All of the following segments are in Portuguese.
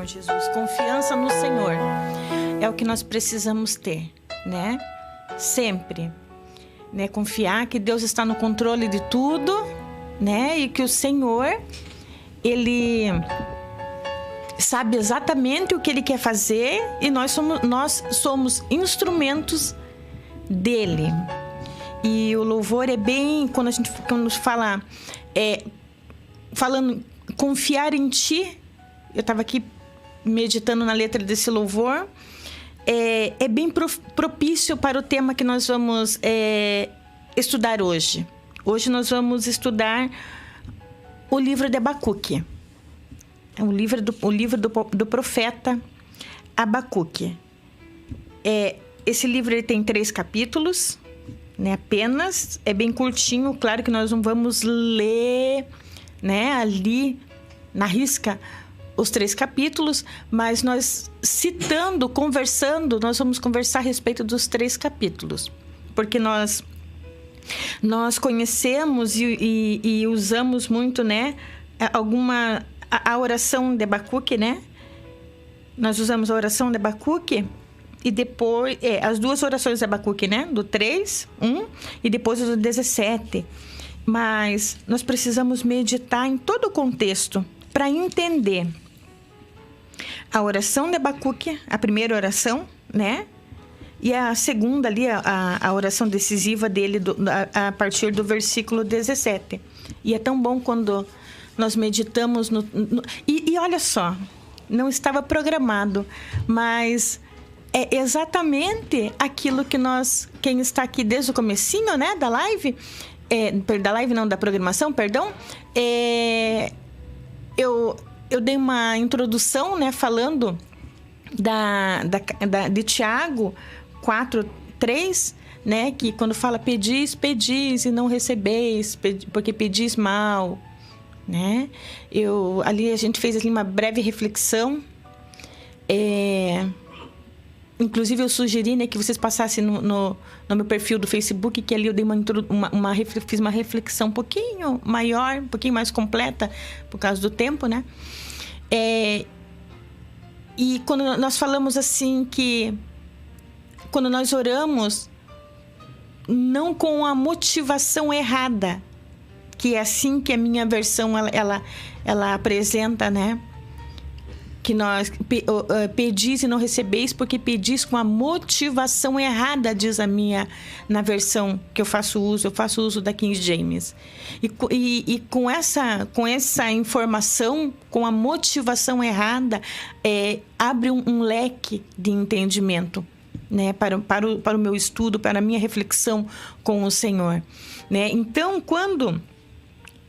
Senhor Jesus. Confiança no Senhor é o que nós precisamos ter, né? Sempre, né? Confiar que Deus está no controle de tudo, né? E que o Senhor, Ele sabe exatamente o que Ele quer fazer e nós somos instrumentos dEle. E o louvor é bem, quando a gente fala, falando, confiar em Ti. Eu estava aqui meditando na letra desse louvor. É bem propício para o tema que nós vamos estudar hoje. Hoje nós vamos estudar o livro de Abacuque. É o livro do profeta Abacuque. Esse livro ele tem 3 capítulos, né, apenas. É bem curtinho. Claro que nós não vamos ler, né, ali na risca os 3 capítulos, mas nós conversando, nós vamos conversar a respeito dos 3 capítulos, porque nós conhecemos e usamos muito, né, a oração de Abacuque, né? Nós usamos a oração de Abacuque e depois as 2 orações de Abacuque, né? Do 3:1 e depois do 17. Mas nós precisamos meditar em todo o contexto para entender a oração de Abacuque, a primeira oração, né? E a segunda ali, a oração decisiva dele a partir do versículo 17. E é tão bom quando nós meditamos e olha só, não estava programado, mas é exatamente aquilo que quem está aqui desde o comecinho, né, da live, da programação, perdão, eu dei uma introdução, né, falando de Tiago 4:3, né, que quando fala pedis e não recebeis, porque pedis mal, né? Ali a gente fez assim, uma breve reflexão. Inclusive eu sugeri, né, que vocês passassem no meu perfil do Facebook, que ali eu dei fiz uma reflexão um pouquinho maior, um pouquinho mais completa, por causa do tempo, né? E quando nós falamos assim que quando nós oramos não com a motivação errada, que é assim que a minha versão ela apresenta, né? Que nós pedis e não recebeis porque pedis com a motivação errada, diz na versão que eu faço uso da King James. E com essa informação, com a motivação errada, abre um leque de entendimento, né, para o meu estudo, para a minha reflexão com o Senhor, né? Então, quando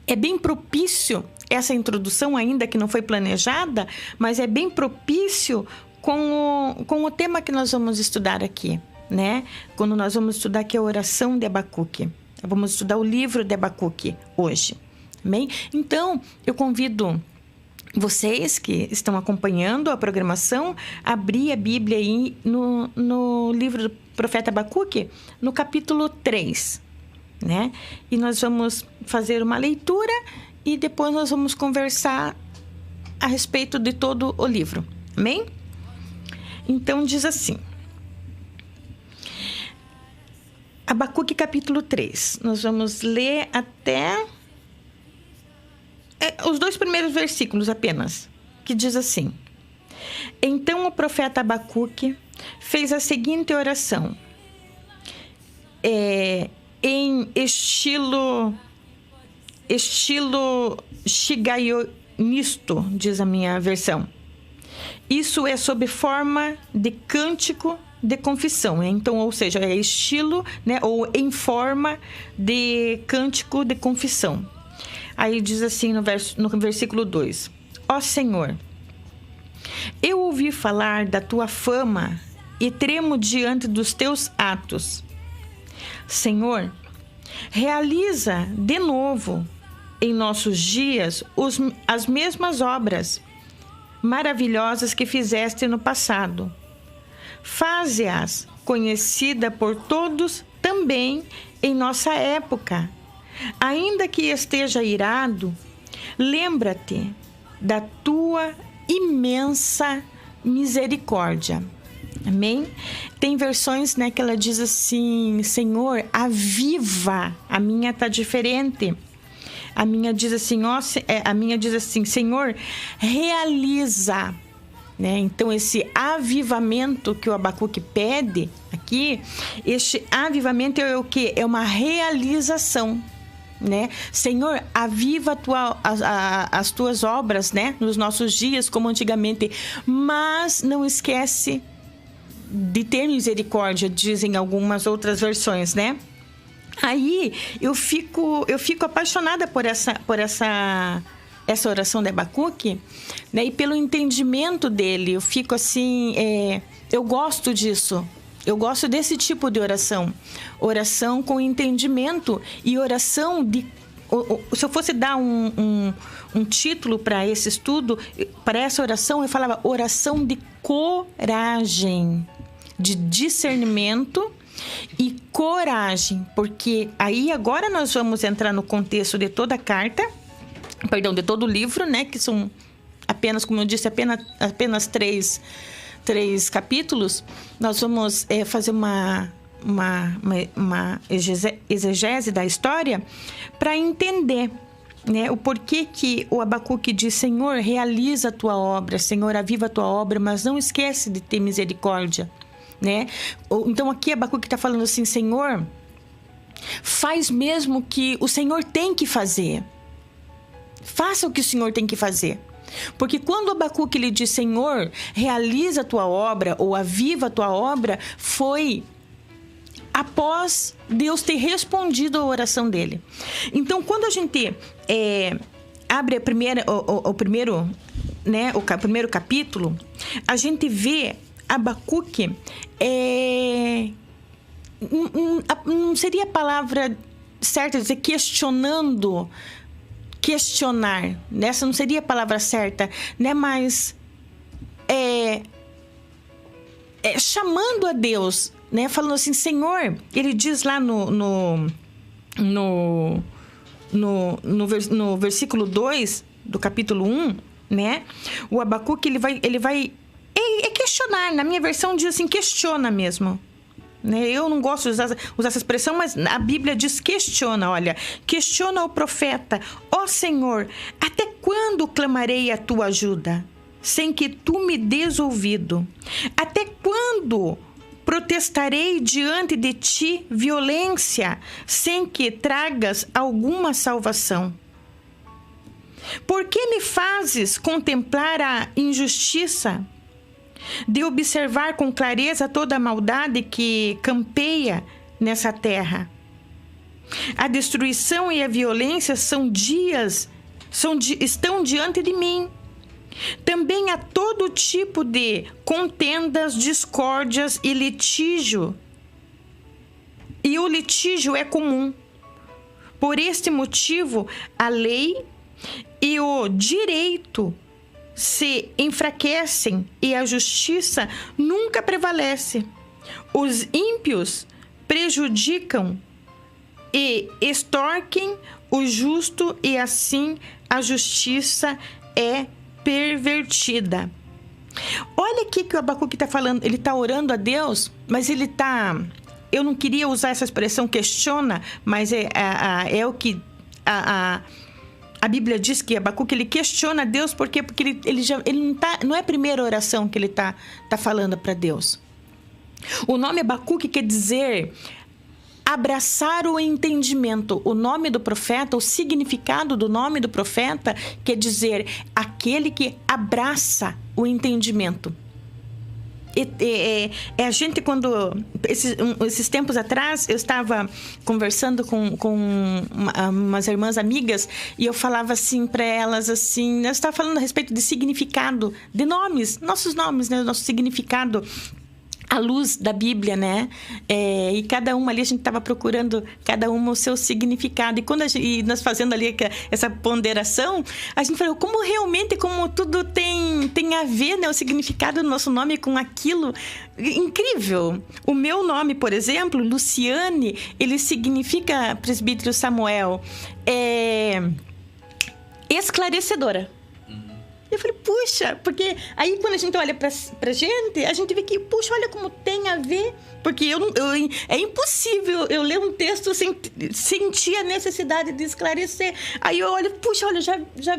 é bem propício essa introdução, ainda que não foi planejada, mas é bem propício com o tema que nós vamos estudar aqui, né? Quando nós vamos estudar aqui a oração de Abacuque. Vamos estudar o livro de Abacuque hoje, amém? Então, eu convido vocês que estão acompanhando a programação, abrir a Bíblia aí no livro do profeta Abacuque, no capítulo 3, né? E nós vamos fazer uma leitura e depois nós vamos conversar a respeito de todo o livro, amém? Então diz assim, Abacuque capítulo 3, nós vamos ler até os 2 primeiros versículos apenas, que diz assim: Então o profeta Abacuque fez a seguinte oração, em estilo shigaionisto, diz a minha versão. Isso é sob forma de cântico de confissão, né? Então, ou seja, é estilo, né, ou em forma de cântico de confissão. Aí diz assim no versículo 2: Ó Senhor, eu ouvi falar da tua fama e tremo diante dos teus atos. Senhor, realiza de novo em nossos dias as mesmas obras maravilhosas que fizeste no passado. Faze-as conhecida por todos também em nossa época. Ainda que esteja irado, lembra-te da tua imensa misericórdia. Amém? Tem versões, né, que ela diz assim: Senhor, aviva. A minha tá diferente. A minha diz assim, Senhor, realiza. Né? Então, esse avivamento que o Abacuque pede aqui, este avivamento é o quê? É uma realização. Né? Senhor, aviva as tuas obras, né? Nos nossos dias, como antigamente. Mas não esquece de ter misericórdia, dizem algumas outras versões, né? Aí eu fico apaixonada por essa oração de Abacuque, né? E pelo entendimento dele. Eu fico assim, eu gosto disso. Eu gosto desse tipo de oração. Oração com entendimento e oração de... Se eu fosse dar um título para esse estudo, para essa oração, eu falava oração de coragem, de discernimento e coragem. Porque aí agora nós vamos entrar no contexto de toda a carta, de todo o livro, né? Que são apenas, como eu disse, apenas três capítulos. Nós vamos fazer uma exegese da história para entender, né, o porquê que o Abacuque diz: Senhor, realiza a tua obra, Senhor, aviva a tua obra, mas não esquece de ter misericórdia, né? Então aqui Abacuque está falando assim: Senhor, faz mesmo o que o Senhor tem que fazer. Faça o que o Senhor tem que fazer. Porque quando Abacuque lhe diz: Senhor, realiza a tua obra ou aviva a tua obra, foi após Deus ter respondido a oração dele. Então, quando a gente abre o primeiro capítulo, a gente vê Abacuque, não seria a palavra certa dizer questionar, né? Essa não seria a palavra certa, né? Mas chamando a Deus, né? Falando assim: Senhor, ele diz lá no versículo 2 do capítulo 1, né? O Abacuque, ele vai questionar. Na minha versão diz assim, questiona mesmo. Eu não gosto de usar essa expressão, mas a Bíblia diz questiona. Olha, questiona o profeta: ó Senhor, até quando clamarei a tua ajuda, sem que tu me des ouvido? Até quando protestarei diante de ti violência, sem que tragas alguma salvação? Por que me fazes contemplar a injustiça, de observar com clareza toda a maldade que campeia nessa terra? A destruição e a violência estão diante de mim. Também há todo tipo de contendas, discórdias e litígio. E o litígio é comum. Por este motivo, a lei e o direito se enfraquecem e a justiça nunca prevalece. Os ímpios prejudicam e extorquem o justo, e assim a justiça é pervertida. Olha aqui que o Abacuque está falando. Ele está orando a Deus, mas ele está... Eu não queria usar essa expressão questiona, mas é o que a Bíblia diz, que Abacuque ele questiona Deus. Por quê? Porque ele não é a primeira oração que ele tá falando para Deus. O nome Abacuque quer dizer abraçar o entendimento. O nome do profeta, o significado do nome do profeta quer dizer aquele que abraça o entendimento. A gente, quando esses tempos atrás, eu estava conversando com umas irmãs amigas, e eu falava assim para elas, assim, eu estava falando a respeito de significado de nomes, nossos nomes, né, nosso significado à luz da Bíblia, né? E cada uma ali, a gente estava procurando cada uma o seu significado. E quando nós fazendo ali essa ponderação, a gente falou como realmente, como tudo tem a ver, né? O significado do nosso nome com aquilo. Incrível! O meu nome, por exemplo, Luciane, ele significa, presbítero Samuel, esclarecedora. Eu falei, puxa, porque aí quando a gente olha pra gente, a gente vê que, puxa, olha como tem a ver. Porque é impossível eu ler um texto sem sentir a necessidade de esclarecer. Aí eu olho, puxa, olha, já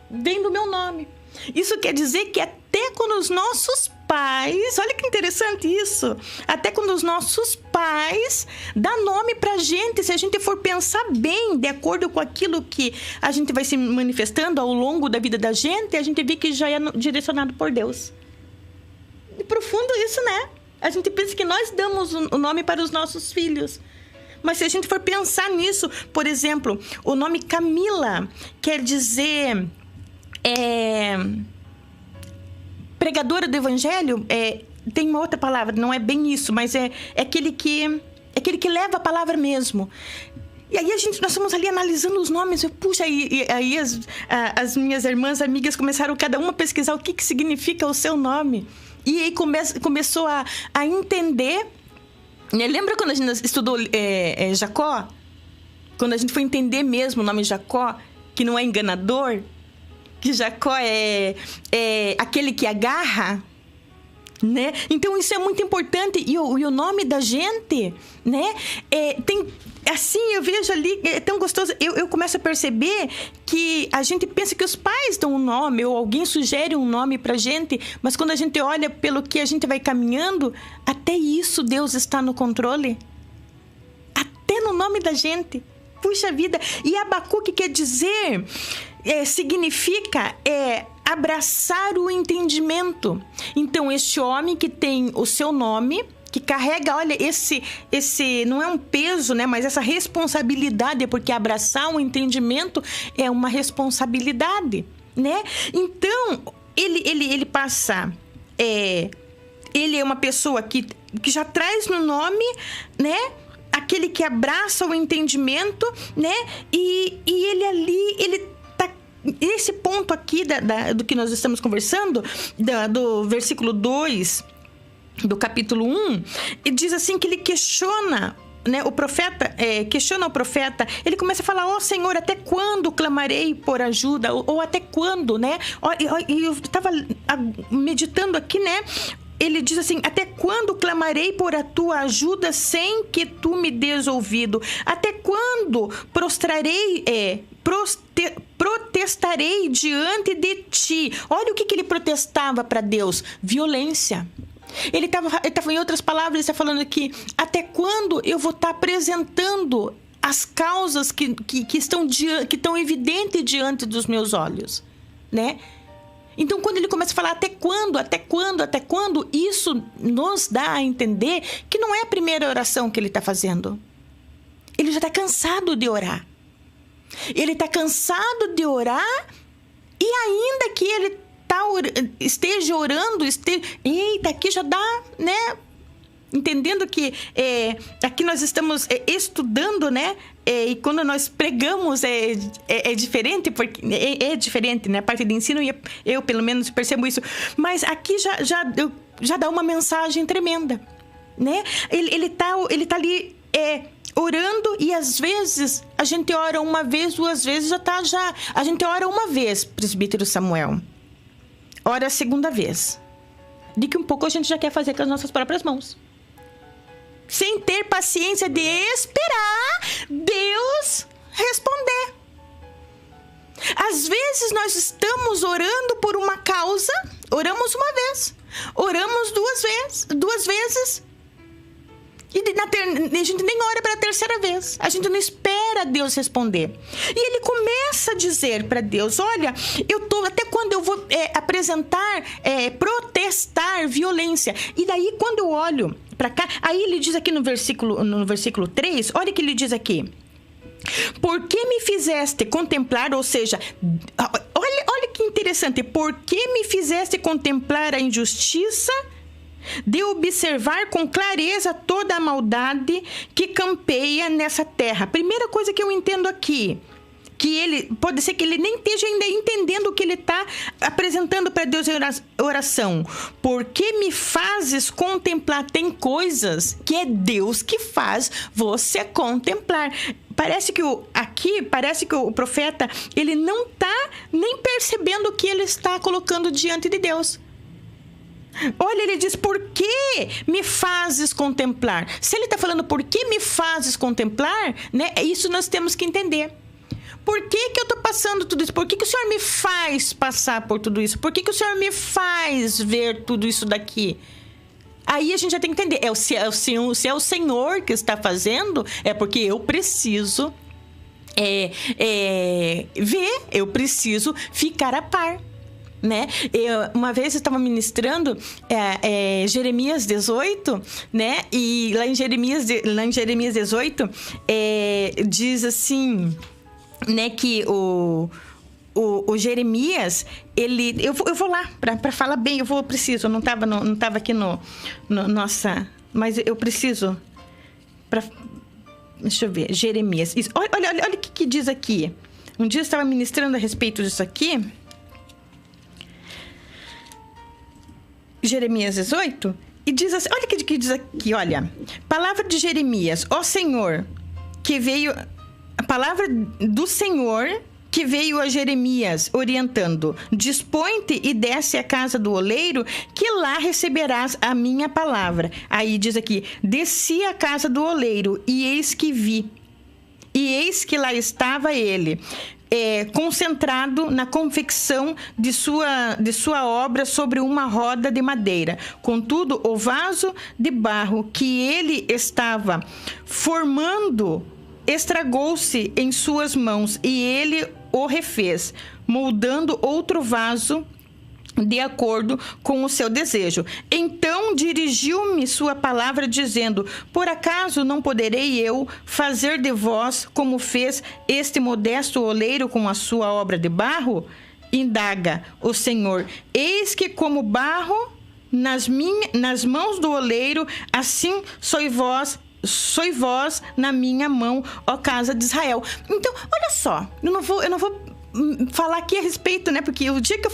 vem do meu nome. Isso quer dizer que até quando os nossos pais, olha que interessante isso, até quando os nossos pais dão nome pra gente, se a gente for pensar bem, de acordo com aquilo que a gente vai se manifestando ao longo da vida da gente, a gente vê que já é direcionado por Deus. E profundo isso, né? A gente pensa que nós damos o nome para os nossos filhos. Mas se a gente for pensar nisso, por exemplo, o nome Camila quer dizer... pregadora do evangelho, tem uma outra palavra, não é bem isso, mas é aquele que leva a palavra mesmo. E aí nós estamos ali analisando os nomes, puxa, e aí as minhas irmãs, amigas começaram cada uma a pesquisar o que significa o seu nome. E aí começou a entender, né? Lembra quando a gente estudou Jacó? Quando a gente foi entender mesmo o nome Jacó, que não é enganador, que Jacó é aquele que agarra, né? Então isso é muito importante. E o nome da gente, né? Tem, assim, eu vejo ali, é tão gostoso. Eu começo a perceber que a gente pensa que os pais dão um nome, ou alguém sugere um nome pra gente, mas quando a gente olha pelo que a gente vai caminhando, até isso Deus está no controle. Até no nome da gente. Puxa vida. E Abacuque quer dizer... significa abraçar o entendimento. Então, este homem que tem o seu nome, que carrega, olha, esse não é um peso, né? Mas essa responsabilidade, porque abraçar o entendimento é uma responsabilidade, né? Então, ele passa... ele é uma pessoa que já traz no nome, né? Aquele que abraça o entendimento, né? E ele ali, ele esse ponto aqui do que nós estamos conversando, do versículo 2 do capítulo 1, ele diz assim que ele questiona, né, o profeta, questiona o profeta. Ele começa a falar, Senhor, até quando clamarei por ajuda? Ou até quando, né? E eu estava meditando aqui, né? Ele diz assim, até quando clamarei por a tua ajuda sem que tu me des ouvido? Até quando protestarei diante de ti? Olha o que ele protestava para Deus. Violência. Ele estava, em outras palavras, ele está falando aqui, até quando eu vou estar apresentando as causas que estão evidentes diante dos meus olhos, né? Então, quando ele começa a falar até quando, isso nos dá a entender que não é a primeira oração que ele está fazendo. Ele já está cansado de orar. Ele está cansado de orar e ainda que ele esteja orando, eita, aqui já dá, né? Entendendo que aqui nós estamos estudando, né? E quando nós pregamos é diferente, porque é diferente, né? A parte de ensino, eu pelo menos percebo isso. Mas aqui já dá uma mensagem tremenda, né? Ele tá ali orando e às vezes a gente ora uma vez, 2 vezes, a gente ora uma vez, presbítero Samuel. Ora a segunda vez. Daqui um pouco a gente já quer fazer com as nossas próprias mãos. Sem ter paciência de esperar Deus responder. Às vezes nós estamos orando por uma causa, oramos uma vez, oramos 2 vezes, e a gente nem ora para a terceira vez. A gente não espera Deus responder. E ele começa a dizer para Deus, olha, até quando eu vou protestar violência? E daí quando eu olho para cá, aí ele diz aqui no versículo 3, olha o que ele diz aqui. Por que me fizeste contemplar, ou seja, olha que interessante, por que me fizeste contemplar a injustiça de observar com clareza toda a maldade que campeia nessa terra? Primeira coisa que eu entendo aqui, pode ser que ele nem esteja ainda entendendo o que ele está apresentando para Deus em oração. Por que me fazes contemplar? Tem coisas que é Deus que faz você contemplar. Parece que o profeta, ele não está nem percebendo o que ele está colocando diante de Deus. Olha, ele diz, por que me fazes contemplar? Se ele está falando, por que me fazes contemplar, né? Isso nós temos que entender. Por que eu estou passando tudo isso? Por que o Senhor me faz passar por tudo isso? Por que o Senhor me faz ver tudo isso daqui? Aí a gente já tem que entender. Se é o Senhor que está fazendo, é porque eu preciso ver, eu preciso ficar a par. Né? Uma vez eu estava ministrando Jeremias 18, né? E lá em Jeremias 18 diz assim, né, que o Jeremias, eu vou lá para falar bem, eu não estava aqui nossa, mas eu preciso deixa eu ver, Jeremias. Isso, olha o que diz aqui. Um dia eu estava ministrando a respeito disso aqui. Jeremias 18, e diz assim, olha o que diz aqui, olha. Palavra de Jeremias, ó Senhor, que veio... A palavra do Senhor que veio a Jeremias, orientando: dispõe-te e desce à casa do oleiro, que lá receberás a minha palavra. Aí diz aqui, desci à casa do oleiro, e eis que vi. E eis que lá estava ele, concentrado na confecção de sua obra sobre uma roda de madeira. Contudo, o vaso de barro que ele estava formando estragou-se em suas mãos, e ele o refez, moldando outro vaso de acordo com o seu desejo. Então dirigiu-me sua palavra, dizendo: por acaso não poderei eu fazer de vós como fez este modesto oleiro com a sua obra de barro? Indaga o Senhor: eis que como barro nas mãos do oleiro, assim sois vós na minha mão, ó casa de Israel. Então, olha só, eu não vou falar aqui a respeito, né? Porque o dia que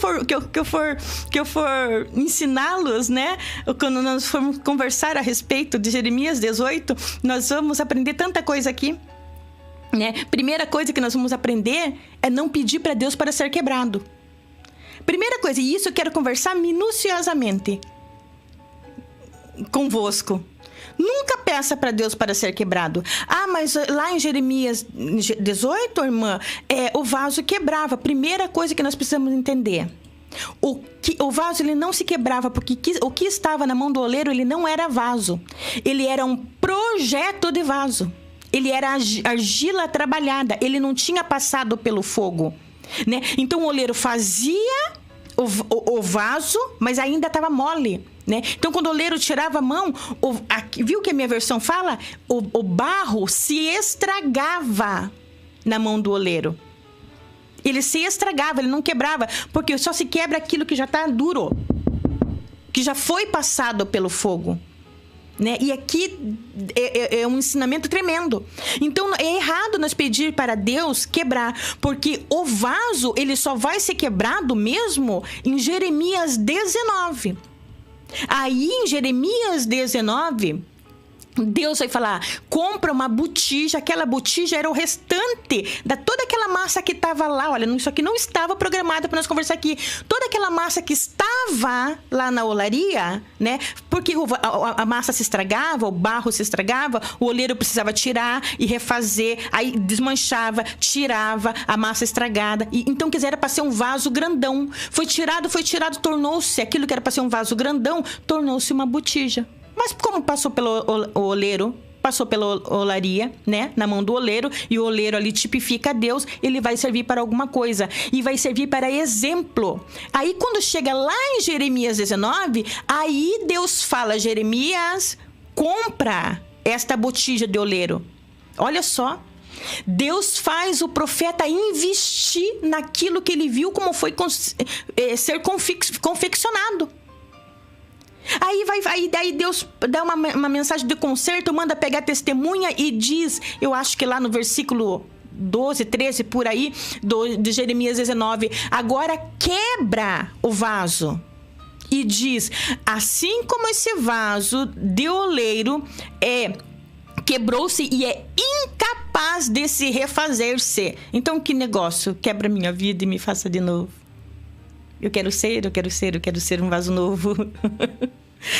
eu for ensiná-los, né? Quando nós formos conversar a respeito de Jeremias 18, nós vamos aprender tanta coisa aqui, né? Primeira coisa que nós vamos aprender é não pedir para Deus para ser quebrado. Primeira coisa, e isso eu quero conversar minuciosamente convosco. Nunca peça para Deus para ser quebrado. Ah, mas lá em Jeremias 18, irmã, o vaso quebrava. Primeira coisa que nós precisamos entender. O vaso, ele não se quebrava, porque o que estava na mão do oleiro, ele não era vaso. Ele era um projeto de vaso. Ele era argila trabalhada. Ele não tinha passado pelo fogo, né? Então o oleiro fazia o vaso, mas ainda estava mole, né? Então, quando o oleiro tirava a mão, viu que a minha versão fala? O barro se estragava na mão do oleiro. Ele se estragava, ele não quebrava, porque só se quebra aquilo que já está duro, que já foi passado pelo fogo, né? E aqui é um ensinamento tremendo. Então, é errado nós pedir para Deus quebrar, porque o vaso, ele só vai ser quebrado mesmo em Jeremias 19. Aí, em Jeremias 19, Deus vai falar: compra uma botija. Aquela botija era o restante da toda aquela massa que estava lá. Olha, isso aqui não estava programado para nós conversar aqui. Toda aquela massa que estava lá na olaria, né? Porque a massa se estragava, o barro se estragava, o oleiro precisava tirar e refazer. Aí desmanchava, tirava a massa estragada. Então, quer dizer, era para ser um vaso grandão. Foi tirado, tornou-se aquilo que era para ser um vaso grandão, tornou-se uma botija. Mas como passou pelo oleiro, passou pela olaria, né? Na mão do oleiro, e o oleiro ali tipifica Deus, ele vai servir para alguma coisa. E vai servir para exemplo. Aí, quando chega lá em Jeremias 19, aí Deus fala: Jeremias, compra esta botija de oleiro. Olha só. Deus faz o profeta investir naquilo que ele viu como foi ser confeccionado. Daí Deus dá uma mensagem de conserto, manda pegar testemunha e diz, eu acho que lá no versículo 12, 13, por aí, de Jeremias 19. Agora quebra o vaso. E diz, assim como esse vaso de oleiro quebrou-se e é incapaz de se refazer-se. Então, que negócio? Quebra minha vida e me faça de novo. Eu quero ser um vaso novo.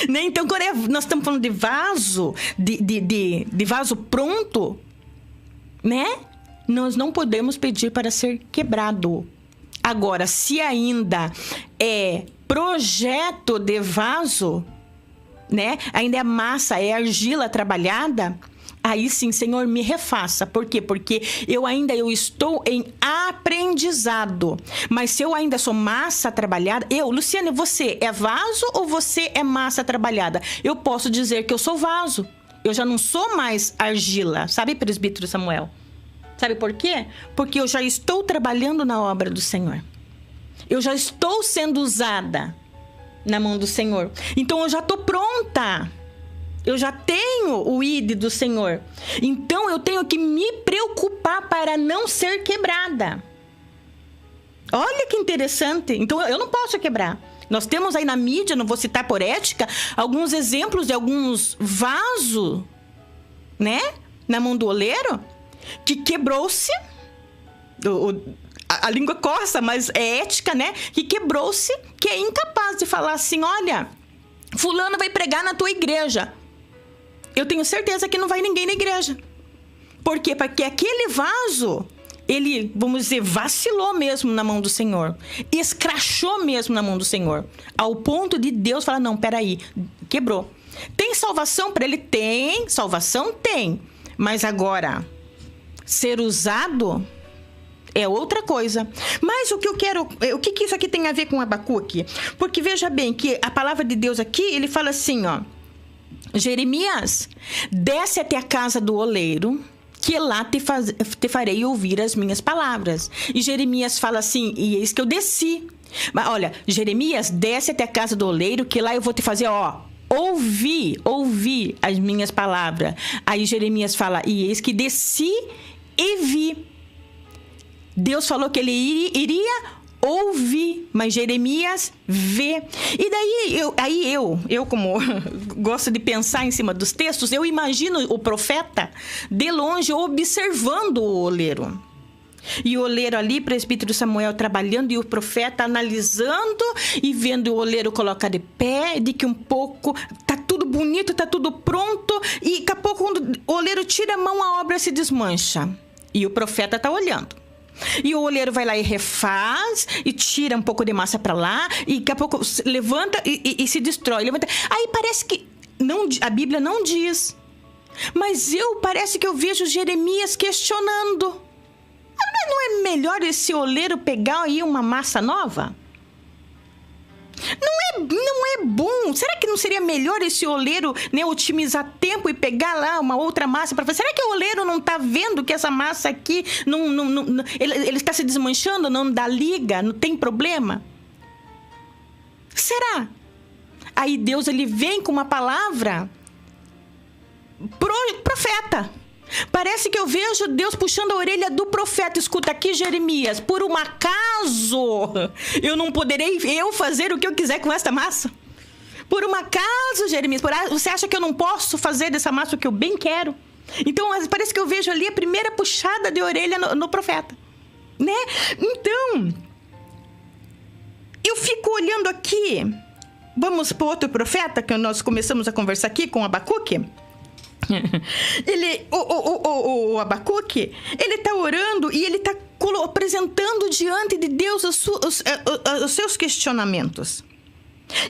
Né? Então, quando nós estamos falando de vaso, de vaso pronto, né? Nós não podemos pedir para ser quebrado. Agora, se ainda é projeto de vaso, né? Ainda é massa, é argila trabalhada, aí sim, Senhor, me refaça. Por quê? Porque eu estou em aprendizado. Mas se eu ainda sou massa trabalhada... Luciane, você é vaso ou você é massa trabalhada? Eu posso dizer que eu sou vaso. Eu já não sou mais argila. Sabe, presbítero Samuel? Sabe por quê? Porque eu já estou trabalhando na obra do Senhor. Eu já estou sendo usada na mão do Senhor. Então, eu já estou pronta. Eu já tenho o ID do Senhor. Então, eu tenho que me preocupar para não ser quebrada. Olha que interessante. Então, eu não posso quebrar. Nós temos aí na mídia, não vou citar por ética, alguns exemplos de alguns vasos, né? Na mão do oleiro, que quebrou-se. A língua corta, mas é ética, né? Que quebrou-se, que é incapaz de falar assim, olha, fulano vai pregar na tua igreja. Eu tenho certeza que não vai ninguém na igreja. Por quê? Porque aquele vaso, ele, vamos dizer, vacilou mesmo na mão do Senhor. Escrachou mesmo na mão do Senhor. Ao ponto de Deus falar, não, peraí, quebrou. Tem salvação para ele? Tem. Salvação? Tem. Mas agora, ser usado... é outra coisa. Mas o que eu quero... o que isso aqui tem a ver com Abacuque? Porque veja bem que a palavra de Deus aqui, ele fala assim, ó. Jeremias, desce até a casa do oleiro, que lá te farei ouvir as minhas palavras. E Jeremias fala assim, e eis que eu desci. Mas olha, Jeremias, desce até a casa do oleiro, que lá eu vou te fazer, ó... ouvi as minhas palavras. Aí Jeremias fala, e eis que desci e vi. Deus falou que ele iria ouvir, mas Jeremias vê. E daí eu como gosto de pensar em cima dos textos, eu imagino o profeta de longe observando o oleiro. E o oleiro ali, presbítero Samuel, trabalhando, e o profeta analisando e vendo o oleiro colocar de pé, de que um pouco tá tudo bonito, tá tudo pronto, e daqui a pouco quando o oleiro tira a mão, a obra se desmancha. E o profeta tá olhando. E o oleiro vai lá e refaz, e tira um pouco de massa para lá, e daqui a pouco levanta e se destrói. Levanta. Aí parece que a Bíblia não diz, mas parece que eu vejo Jeremias questionando. Não é melhor esse oleiro pegar aí uma massa nova? Não é bom. Será que não seria melhor esse oleiro, né, otimizar tempo e pegar lá uma outra massa para fazer? Será que o oleiro não está vendo que essa massa aqui ele está se desmanchando, não dá liga, não tem problema? Será? Aí Deus ele vem com uma palavra pro profeta. Parece que eu vejo Deus puxando a orelha do profeta. Escuta aqui, Jeremias, por um acaso eu não poderei fazer o que eu quiser com esta massa? Por um acaso, Jeremias, você acha que eu não posso fazer dessa massa o que eu bem quero? Então, parece que eu vejo ali a primeira puxada de orelha no profeta, né? Então, eu fico olhando aqui. Vamos para outro profeta que nós começamos a conversar aqui com Abacuque. O Abacuque, ele está orando e ele está apresentando diante de Deus os seus questionamentos.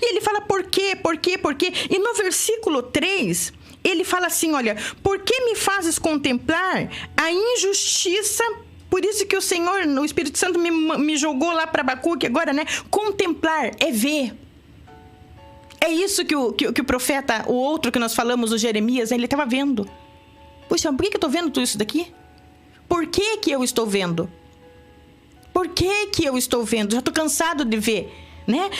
E ele fala por quê? E no versículo 3, ele fala assim, olha, por que me fazes contemplar a injustiça? Por isso que o Senhor, o Espírito Santo me jogou lá para Abacuque agora, né? Contemplar é ver. É isso que o profeta, o outro que nós falamos, o Jeremias, ele estava vendo. Puxa, por que eu estou vendo tudo isso daqui? Por que eu estou vendo? Por que eu estou vendo? Já estou cansado de ver. né?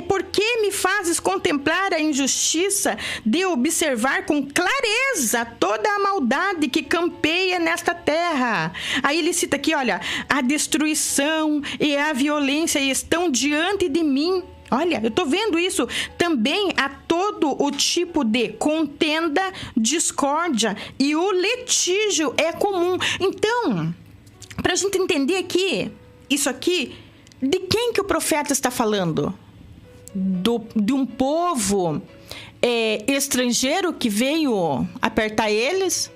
Porque me fazes contemplar a injustiça de observar com clareza toda a maldade que campeia nesta terra. Aí ele cita aqui, olha, a destruição e a violência estão diante de mim. Olha, eu tô vendo isso. Também há todo o tipo de contenda, discórdia e o litígio é comum. Então, pra gente entender aqui, isso aqui, de quem que o profeta está falando? De um povo estrangeiro que veio apertar eles?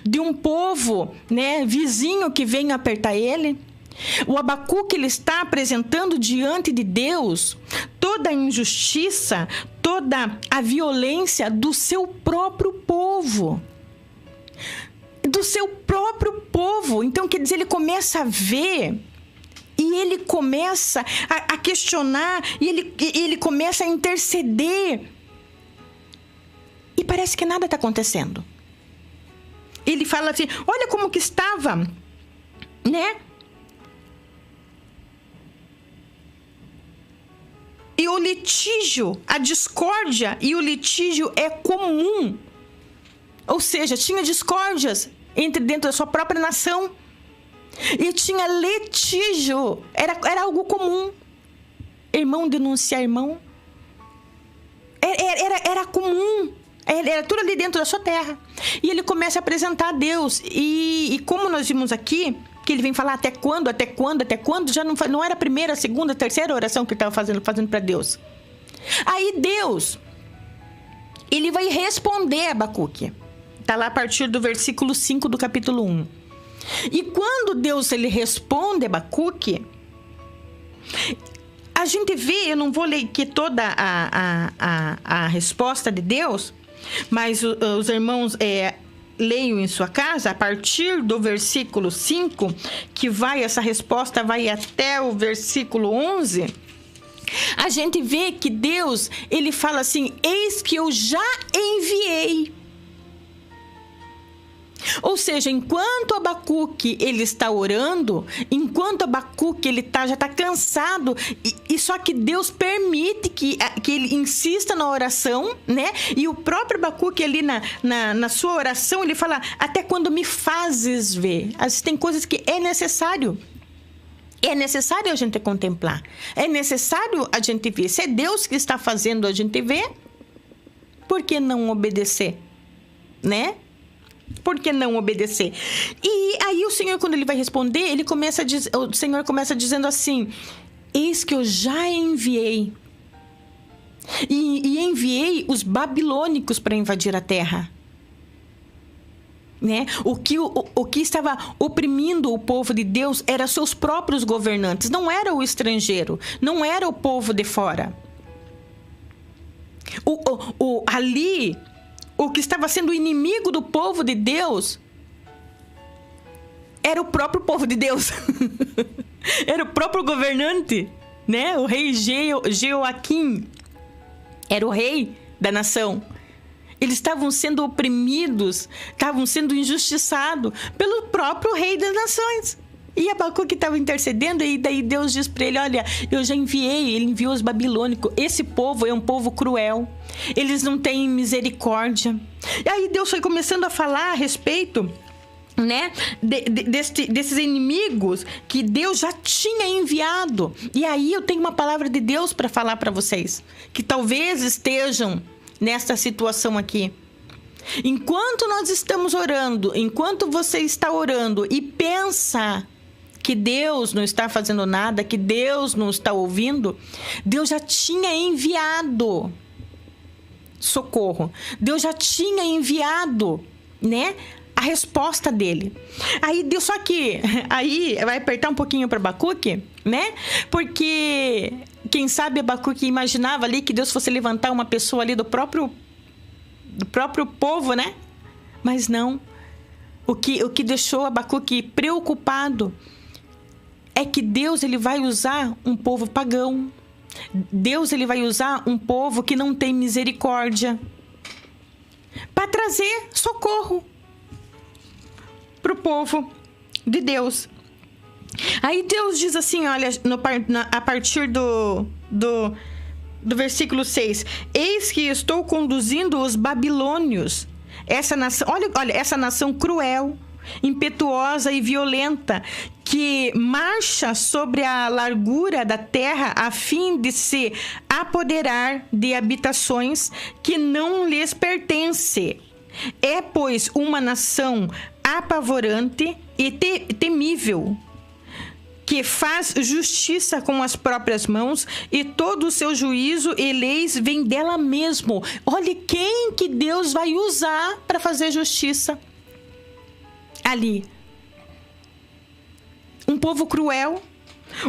De um povo, né, vizinho que veio apertar ele? O Abacuque, ele está apresentando diante de Deus toda a injustiça, toda a violência do seu próprio povo. Do seu próprio povo. Então, quer dizer, ele começa a ver e ele começa a questionar e ele começa a interceder. E parece que nada está acontecendo. Ele fala assim, olha como que estava, né? E o litígio, a discórdia e o litígio é comum. Ou seja, tinha discórdias dentro da sua própria nação. E tinha litígio. Era algo comum. Irmão denunciar irmão. Era comum. Era tudo ali dentro da sua terra. E ele começa a apresentar a Deus. E como nós vimos aqui, que ele vem falar até quando, já não era a primeira, a segunda, a terceira oração que ele estava fazendo para Deus. Aí Deus, ele vai responder a Abacuque. Está lá a partir do versículo 5 do capítulo 1. E quando Deus ele responde a Abacuque, a gente vê, eu não vou ler aqui toda a resposta de Deus, mas os irmãos leiam em sua casa, a partir do versículo 5, que essa resposta vai até o versículo 11, a gente vê que Deus, ele fala assim, eis que eu já enviei. Ou seja, enquanto Abacuque ele está orando, enquanto Abacuque ele já está cansado, e só que Deus permite que ele insista na oração, né? E o próprio Abacuque ali na sua oração, ele fala, até quando me fazes ver. Tem coisas que é necessário. É necessário a gente contemplar. É necessário a gente ver. Se é Deus que está fazendo a gente ver, por que não obedecer? Né? Por que não obedecer? E aí o Senhor, quando ele vai responder, o Senhor começa dizendo assim, eis que eu já enviei. E enviei os babilônicos para invadir a terra. Né? O que estava oprimindo o povo de Deus eram seus próprios governantes. Não era o estrangeiro. Não era o povo de fora. Ali... O que estava sendo inimigo do povo de Deus era o próprio povo de Deus. Era o próprio governante, né? O rei Jeoaquim era o rei da nação. Eles estavam sendo oprimidos, estavam sendo injustiçados pelo próprio rei das nações. E Abacuque estava intercedendo, e daí Deus diz para ele, olha, eu já enviei, ele enviou os babilônicos. Esse povo é um povo cruel, eles não têm misericórdia. E aí Deus foi começando a falar a respeito, né, desses inimigos que Deus já tinha enviado. E aí eu tenho uma palavra de Deus para falar para vocês, que talvez estejam nesta situação aqui. Enquanto nós estamos orando, enquanto você está orando e pensa que Deus não está fazendo nada, que Deus não está ouvindo, Deus já tinha enviado socorro. Deus já tinha enviado, né, a resposta dele. Aí Deus, só que aí vai apertar um pouquinho para Abacuque, né? Porque quem sabe Abacuque imaginava ali que Deus fosse levantar uma pessoa ali do próprio povo, né? Mas não. O que deixou Abacuque preocupado é que Deus ele vai usar um povo pagão. Deus ele vai usar um povo que não tem misericórdia para trazer socorro para o povo de Deus. Aí Deus diz assim, olha, a partir do versículo 6. Eis que estou conduzindo os babilônios. Essa nação, olha, essa nação cruel, impetuosa e violenta, que marcha sobre a largura da terra a fim de se apoderar de habitações que não lhes pertencem. É, pois, uma nação apavorante e temível, que faz justiça com as próprias mãos, e todo o seu juízo e leis vem dela mesmo. Olha quem que Deus vai usar para fazer justiça ali. Um povo cruel,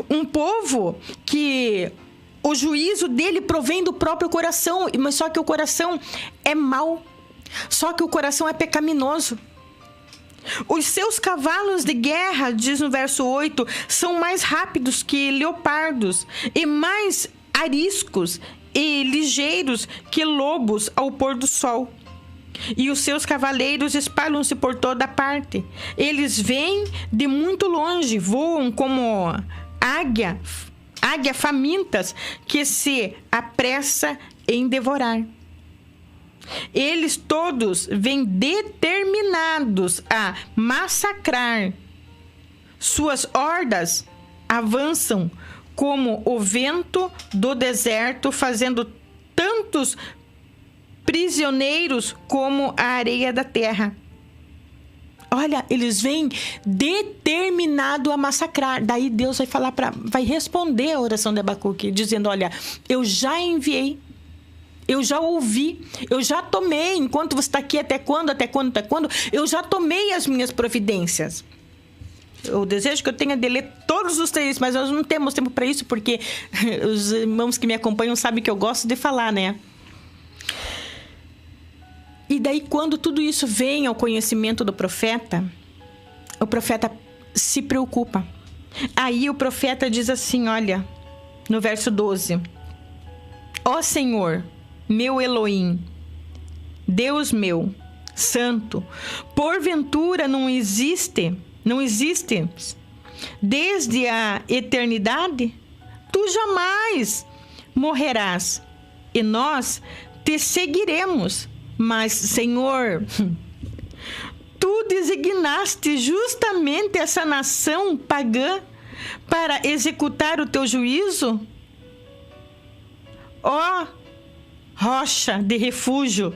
um povo que o juízo dele provém do próprio coração, mas só que o coração é mau, só que o coração é pecaminoso. Os seus cavalos de guerra, diz no verso 8, são mais rápidos que leopardos e mais ariscos e ligeiros que lobos ao pôr do sol. E os seus cavaleiros espalham-se por toda parte. Eles vêm de muito longe, voam como águia famintas que se apressa em devorar. Eles todos vêm determinados a massacrar. Suas hordas avançam como o vento do deserto, fazendo tantos prisioneiros como a areia da terra. Olha, eles vêm determinado a massacrar. Daí Deus vai responder a oração de Abacuque, dizendo, olha, eu já enviei, eu já ouvi, eu já tomei, enquanto você está aqui, até quando, eu já tomei as minhas providências. Eu desejo que eu tenha de ler todos os três, mas nós não temos tempo para isso, porque os irmãos que me acompanham sabem que eu gosto de falar, né? E daí, quando tudo isso vem ao conhecimento do profeta, o profeta se preocupa. Aí o profeta diz assim, olha, no verso 12. Ó Senhor, meu Elohim, Deus meu, santo, porventura não existe desde a eternidade? Tu jamais morrerás e nós te seguiremos. Mas, Senhor, tu designaste justamente essa nação pagã para executar o teu juízo? Ó rocha de refúgio,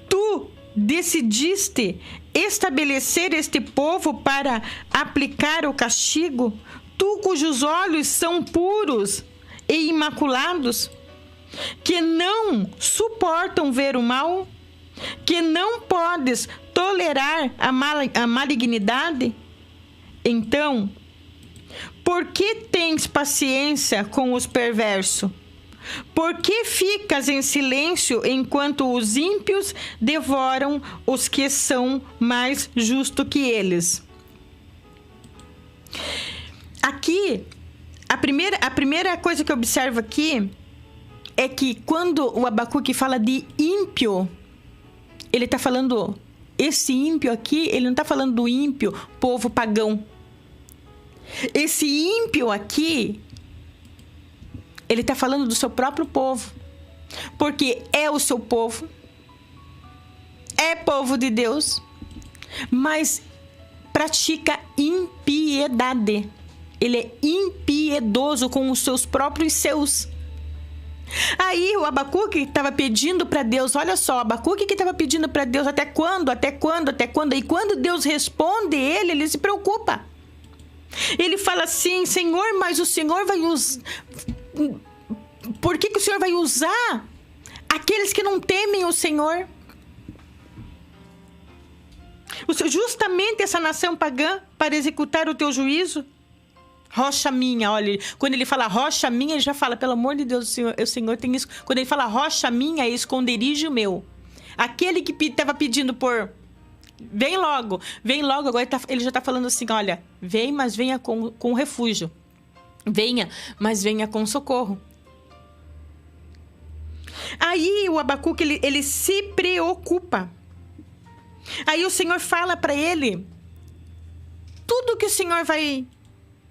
tu decidiste estabelecer este povo para aplicar o castigo? Tu cujos olhos são puros e imaculados, que não suportam ver o mal, que não podes tolerar a malignidade? Então, por que tens paciência com os perversos? Por que ficas em silêncio enquanto os ímpios devoram os que são mais justos que eles? Aqui, a primeira coisa que eu observo aqui é que quando o Abacuque fala de ímpio, ele está falando, esse ímpio aqui, ele não está falando do ímpio, povo pagão. Esse ímpio aqui, ele está falando do seu próprio povo, porque é o seu povo, é povo de Deus, mas pratica impiedade. Ele é impiedoso com os seus próprios seus. Aí o Abacuque estava pedindo para Deus, olha só, o Abacuque que estava pedindo para Deus até quando? E quando Deus responde ele se preocupa. Ele fala assim, Senhor, mas o Senhor vai usar... Por que o Senhor vai usar aqueles que não temem o Senhor? Justamente essa nação pagã para executar o teu juízo? Rocha minha, olha, quando ele fala rocha minha, ele já fala, pelo amor de Deus, o Senhor tem isso. Quando ele fala rocha minha, é esconderijo meu. Aquele que estava pedindo por... Vem logo, agora ele já está falando assim, olha, vem, mas venha com refúgio. Venha, mas venha com socorro. Aí o Abacuque, ele se preocupa. Aí o Senhor fala para ele tudo que o Senhor vai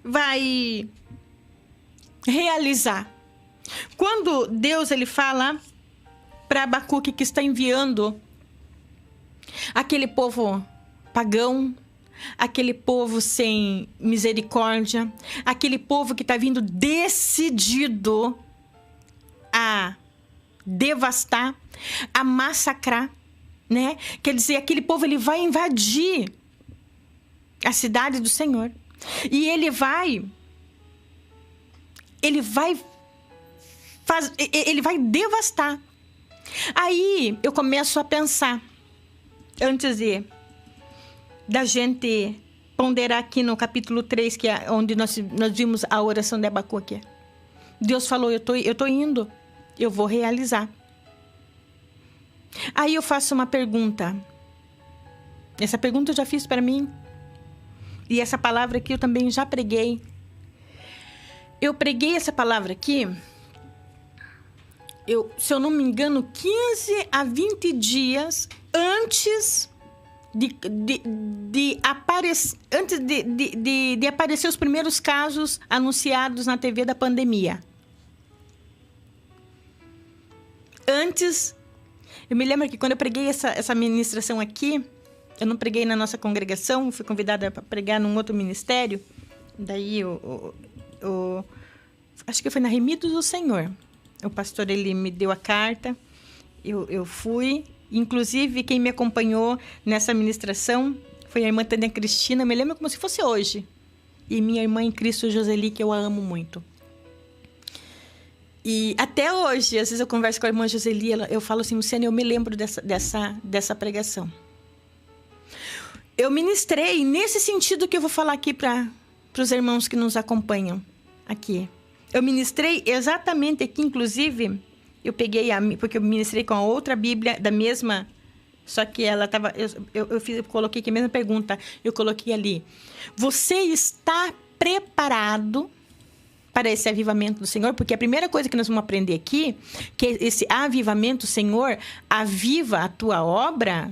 vai realizar. Quando Deus ele fala para Abacuque que está enviando aquele povo pagão, aquele povo sem misericórdia, aquele povo que está vindo decidido a devastar, a massacrar, né? Quer dizer, aquele povo ele vai invadir a cidade do Senhor e ele vai devastar. Aí eu começo a pensar, antes da gente ponderar aqui no capítulo 3, que é onde nós vimos a oração de Abacuque. Deus falou, eu tô indo, eu vou realizar. Aí eu faço uma pergunta. Essa pergunta eu já fiz para mim. E essa palavra aqui eu também já preguei. Eu preguei essa palavra aqui, se eu não me engano, 15 a 20 dias antes de aparecer os primeiros casos anunciados na TV da pandemia. Antes, eu me lembro que quando eu preguei essa ministração aqui, eu não preguei na nossa congregação, fui convidada para pregar num outro ministério. Daí, acho que foi na Remidos do Senhor. O pastor, ele me deu a carta, eu fui. Inclusive, quem me acompanhou nessa ministração foi a irmã Tânia Cristina. Eu me lembro como se fosse hoje. E minha irmã em Cristo, Joseli, que eu a amo muito. E até hoje, às vezes eu converso com a irmã Joseli, eu falo assim, Luciana, eu me lembro dessa pregação. Eu ministrei nesse sentido que eu vou falar aqui para os irmãos que nos acompanham aqui. Eu ministrei exatamente aqui, inclusive, eu peguei porque eu ministrei com a outra Bíblia da mesma, só que ela estava, eu coloquei aqui a mesma pergunta, eu coloquei ali. Você está preparado para esse avivamento do Senhor? Porque a primeira coisa que nós vamos aprender aqui, que esse avivamento, Senhor, aviva a tua obra,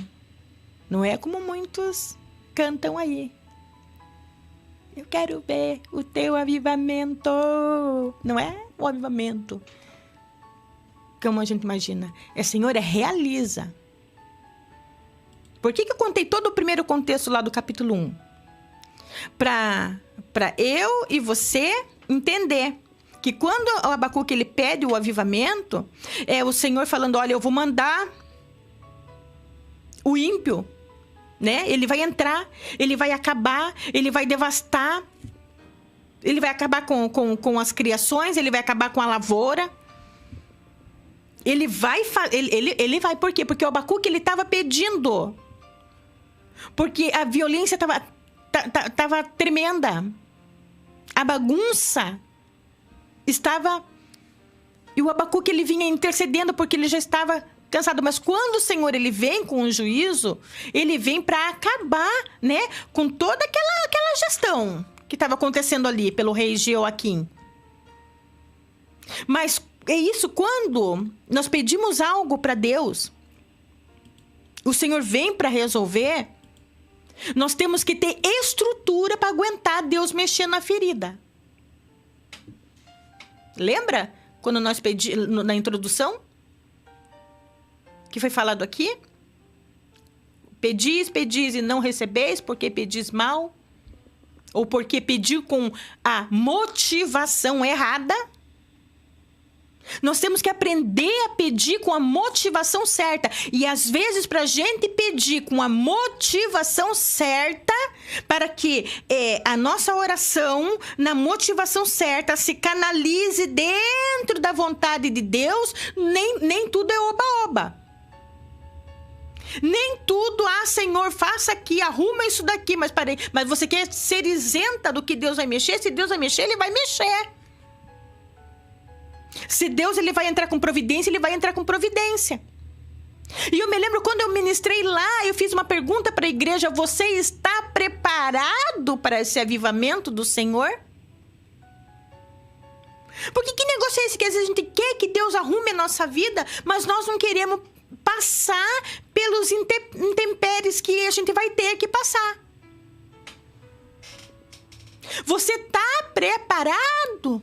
não é como muitos cantam aí. Eu quero ver o teu avivamento. Não é o avivamento como a gente imagina. Senhor, realiza. Por que eu contei todo o primeiro contexto lá do capítulo 1? Para eu e você entender que quando o Abacuque ele pede o avivamento, é o Senhor falando, olha, eu vou mandar o ímpio, né? Ele vai entrar, ele vai acabar, ele vai devastar, ele vai acabar com as criações, ele vai acabar com a lavoura. Ele vai, por quê? Porque o Abacuque ele estava pedindo. Porque a violência estava tremenda. A bagunça estava... E o Abacuque ele vinha intercedendo porque ele já estava cansado. Mas quando o Senhor ele vem com o juízo, ele vem para acabar, né, com toda aquela gestão que estava acontecendo ali pelo rei Jeoaquim. Mas é isso, quando nós pedimos algo para Deus, o Senhor vem para resolver, nós temos que ter estrutura para aguentar Deus mexer na ferida. Lembra quando nós pedimos na introdução? Que foi falado aqui? Pedis e não recebeis, porque pedis mal, ou porque pediu com a motivação errada. Nós temos que aprender a pedir com a motivação certa. E às vezes, para a gente pedir com a motivação certa, para que a nossa oração, na motivação certa, se canalize dentro da vontade de Deus, nem tudo é oba-oba. Nem tudo, Senhor, faça aqui, arruma isso daqui. Mas você quer ser isenta do que Deus vai mexer? Se Deus vai mexer, Ele vai mexer. Se Deus ele vai entrar com providência, Ele vai entrar com providência. E eu me lembro quando eu ministrei lá, eu fiz uma pergunta para a igreja: você está preparado para esse avivamento do Senhor? Porque que negócio é esse que às vezes a gente quer que Deus arrume a nossa vida, mas nós não queremos passar pelos intempéries que a gente vai ter que passar. Você está preparado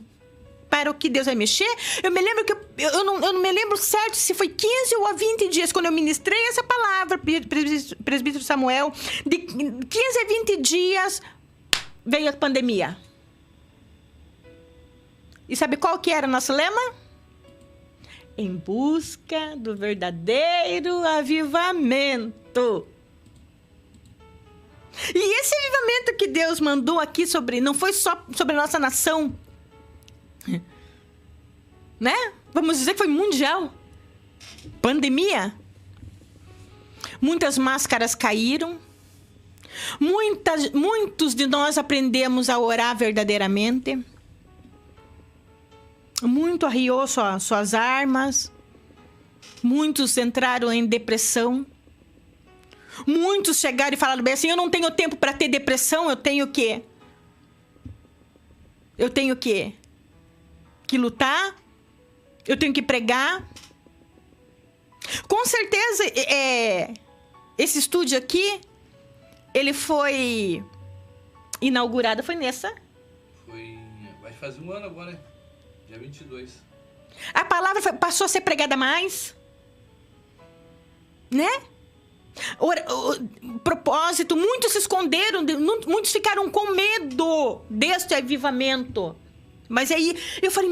para o que Deus vai mexer? Eu me lembro que eu não me lembro certo se foi 15 ou 20 dias quando eu ministrei essa palavra, presbítero Samuel. De 15 a 20 dias veio a pandemia. E sabe qual que era o nosso lema? Em busca do verdadeiro avivamento. E esse avivamento que Deus mandou aqui não foi só sobre a nossa nação, né? Vamos dizer que foi mundial. Pandemia. Muitas máscaras caíram. Muitos de nós aprendemos a orar verdadeiramente. Muito arriou suas armas. Muitos entraram em depressão. Muitos chegaram e falaram bem assim: eu não tenho tempo para ter depressão, eu tenho o quê? Eu tenho o quê? Que lutar? Eu tenho que pregar? Com certeza, esse estúdio aqui, ele foi inaugurado, foi nessa? Vai fazer um ano agora, né? Dia 22. A palavra passou a ser pregada mais, né? O propósito, muitos se esconderam, muitos ficaram com medo deste avivamento. Mas aí eu falei,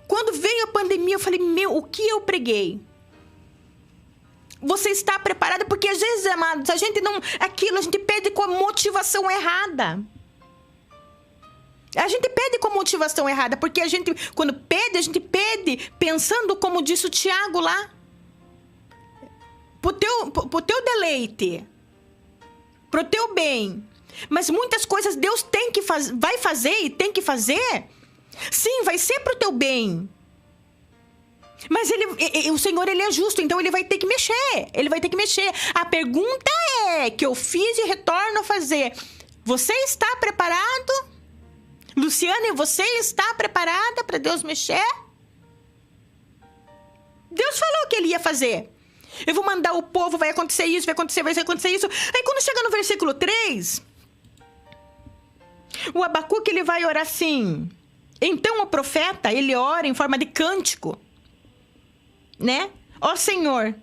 quando veio a pandemia, eu falei, o que eu preguei? Você está preparado? Porque às vezes, amados, a gente pede com a motivação errada. A gente pede com motivação errada, porque quando pede, a gente pede pensando, como disse o Tiago lá, pro teu deleite, pro teu bem. Mas muitas coisas Deus vai fazer e tem que fazer. Sim, vai ser pro teu bem. Mas o Senhor, ele é justo, então ele vai ter que mexer. Ele vai ter que mexer. A pergunta que eu fiz e retorno a fazer: você está preparado? Luciane, você está preparada para Deus mexer? Deus falou que ele ia fazer. Eu vou mandar o povo, vai acontecer isso, vai acontecer isso. Aí quando chega no versículo 3, o Abacuque, ele vai orar assim. Então o profeta, ele ora em forma de cântico, né? Ó Senhor,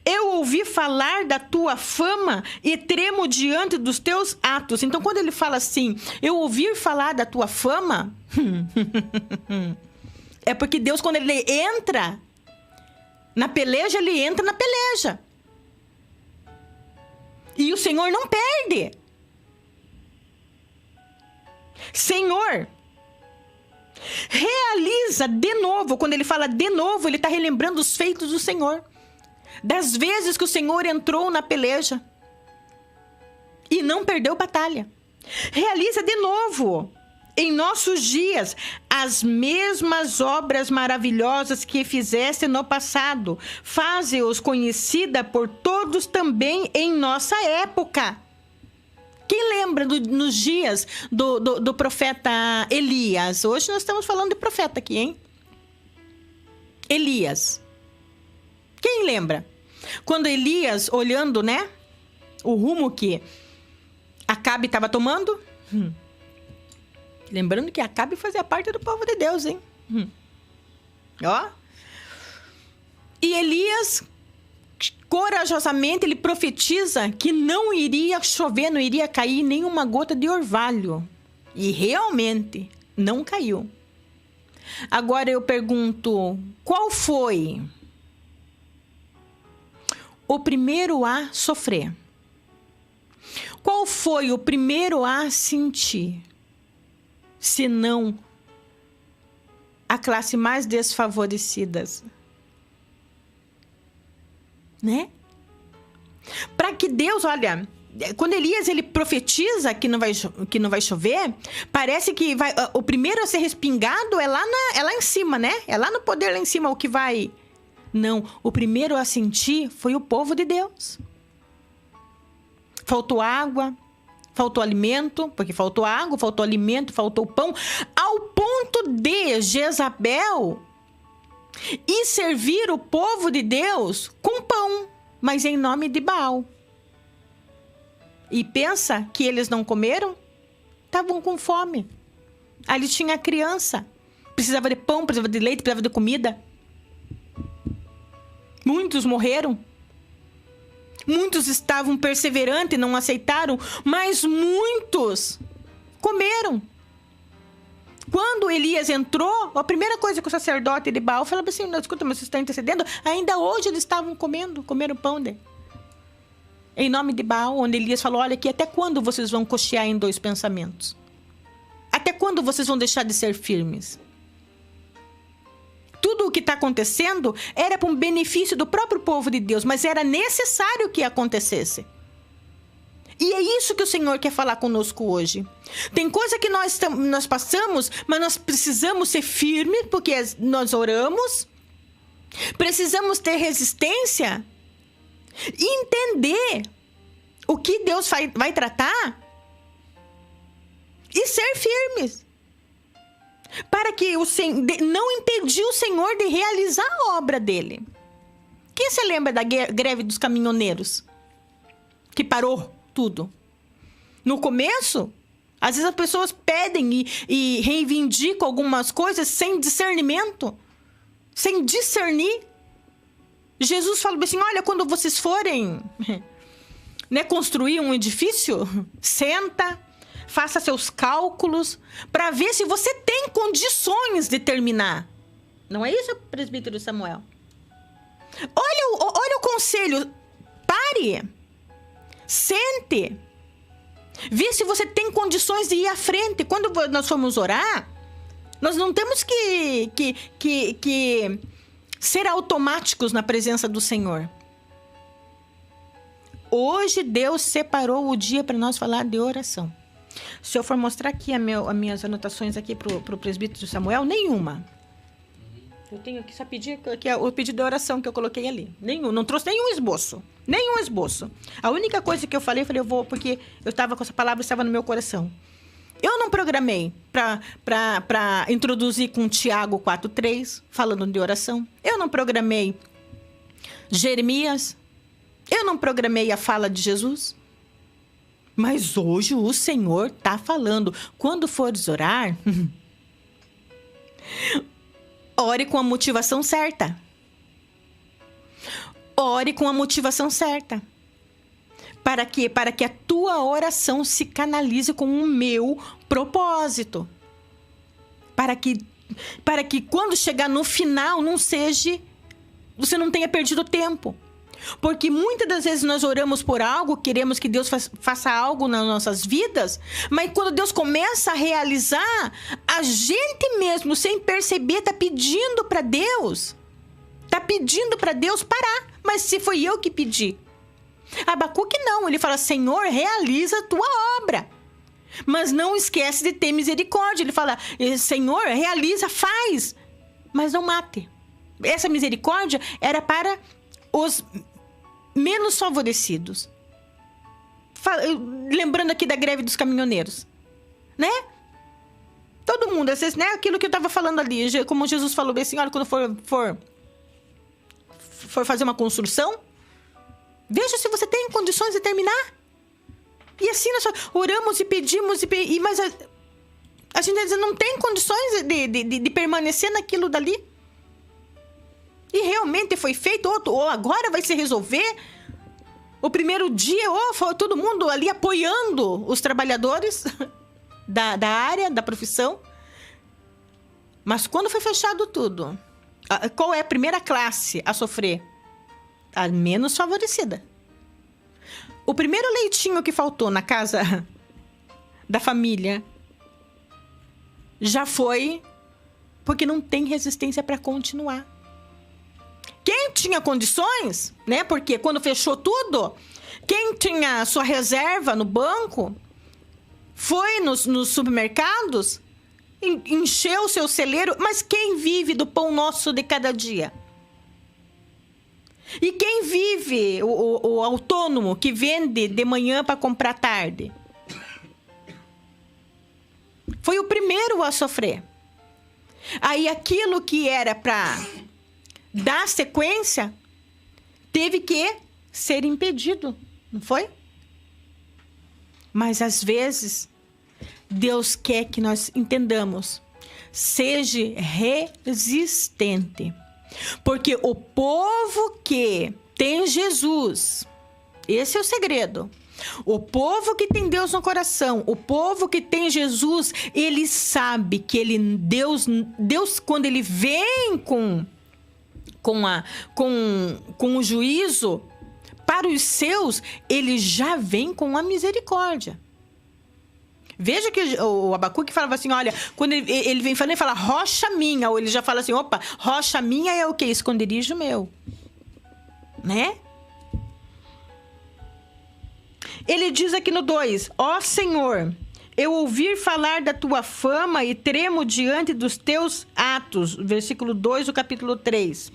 eu ouvi falar da tua fama e tremo diante dos teus atos. Então quando ele fala assim, eu ouvi falar da tua fama, é porque Deus, quando ele entra na peleja, ele entra na peleja. E o Senhor não perde. Senhor, realiza de novo. Quando ele fala de novo, ele está relembrando os feitos do Senhor, das vezes que o Senhor entrou na peleja e não perdeu batalha. Realiza de novo em nossos dias as mesmas obras maravilhosas que fizeste no passado. Faze-os conhecida por todos também em nossa época. Quem lembra nos dias do profeta Elias? Hoje nós estamos falando de profeta aqui, hein? Elias. Quem lembra? Quando Elias, olhando, né, o rumo que Acabe estava tomando. Lembrando que Acabe fazia parte do povo de Deus, hein? Ó. E Elias, corajosamente, ele profetiza que não iria chover, não iria cair nenhuma gota de orvalho. E realmente não caiu. Agora eu pergunto, qual foi o primeiro a sofrer? Qual foi o primeiro a sentir? Se não a classe mais desfavorecida, né? Para que Deus, olha, quando Elias ele profetiza que não vai chover, parece que o primeiro a ser respingado é lá em cima, né? É lá no poder lá em cima o que vai. Não, o primeiro a sentir foi o povo de Deus. Faltou água, faltou alimento, porque faltou água, faltou alimento, faltou pão, ao ponto de Jezabel e servir o povo de Deus com pão, mas em nome de Baal. E pensa que eles não comeram? estavam com fome. Ali tinha criança. Precisava de pão, precisava de leite, precisava de comida. Muitos morreram. Muitos estavam perseverantes e não aceitaram, mas muitos comeram. Quando Elias entrou, a primeira coisa que o sacerdote de Baal falou assim: escuta, mas vocês estão intercedendo? Ainda hoje eles estavam comeram pão em nome de Baal, onde Elias falou: olha aqui, até quando vocês vão cochear em dois pensamentos? Até quando vocês vão deixar de ser firmes? Tudo o que está acontecendo era para um benefício do próprio povo de Deus, mas era necessário que acontecesse. E é isso que o Senhor quer falar conosco hoje. Tem coisa que nós passamos, mas nós precisamos ser firmes, porque nós oramos. Precisamos ter resistência e entender o que Deus vai tratar e ser firmes. Para que não impedir o Senhor de realizar a obra dele. Quem se lembra da greve dos caminhoneiros? Que parou tudo. No começo, às vezes as pessoas pedem e reivindicam algumas coisas sem discernimento, sem discernir. Jesus falou assim: olha, quando vocês forem construir um edifício, senta, faça seus cálculos para ver se você tem condições de terminar. Não é isso, presbítero Samuel? Olha o conselho. Pare. Sente. Vê se você tem condições de ir à frente. Quando nós formos orar, nós não temos que ser automáticos na presença do Senhor. Hoje Deus separou o dia para nós falar de oração. Se eu for mostrar aqui as minhas anotações aqui pro presbítero Samuel, nenhuma. Eu tenho aqui só pedir que é o pedido de oração que eu coloquei ali. Não trouxe nenhum esboço. Nenhum esboço. A única coisa que eu falei, eu vou, porque eu estava com essa palavra, estava no meu coração. Eu não programei para introduzir com Tiago 4:3, falando de oração. Eu não programei Jeremias. Eu não programei a fala de Jesus. Mas hoje o Senhor está falando. Quando fores orar, ore com a motivação certa. Ore com a motivação certa. Para quê? Para que a tua oração se canalize com o meu propósito. Para que quando chegar no final você não tenha perdido tempo. Porque muitas das vezes nós oramos por algo, queremos que Deus faça algo nas nossas vidas, mas quando Deus começa a realizar, a gente mesmo, sem perceber, está pedindo para Deus. Está pedindo para Deus parar. Mas se foi eu que pedi. Abacuque não, ele fala: Senhor, realiza a tua obra. Mas não esquece de ter misericórdia. Ele fala: Senhor, realiza, faz, mas não mate. Essa misericórdia era para os menos favorecidos. Lembrando aqui da greve dos caminhoneiros, né? Todo mundo, às vezes, né? Aquilo que eu estava falando ali, como Jesus falou bem assim: olha, quando for fazer uma construção, veja se você tem condições de terminar. E assim nós oramos e pedimos, mas a gente não tem condições de permanecer naquilo dali. E realmente foi feito, ou agora vai se resolver. O primeiro dia, foi todo mundo ali apoiando os trabalhadores da área, da profissão. Mas quando foi fechado tudo, qual é a primeira classe a sofrer? A menos favorecida. O primeiro leitinho que faltou na casa da família já foi porque não tem resistência para continuar. Quem tinha condições, né? Porque quando fechou tudo, quem tinha sua reserva no banco foi nos supermercados, encheu o seu celeiro. Mas quem vive do pão nosso de cada dia? E quem vive, o autônomo que vende de manhã para comprar tarde? Foi o primeiro a sofrer. Aí aquilo que era para dar sequência teve que ser impedido, não foi? Mas às vezes Deus quer que nós entendamos. Seja resistente. Porque o povo que tem Jesus, esse é o segredo. O povo que tem Deus no coração, o povo que tem Jesus, ele sabe que Deus quando ele vem com o juízo para os seus, ele já vem com a misericórdia. Veja que o Abacuque falava assim, olha, quando ele vem falando, ele fala rocha minha, ou ele já fala assim, opa, rocha minha é o quê? Esconderijo meu, né? Ele diz aqui no 2, ó Senhor, eu ouvi falar da tua fama e tremo diante dos teus atos. Versículo 2 do capítulo 3.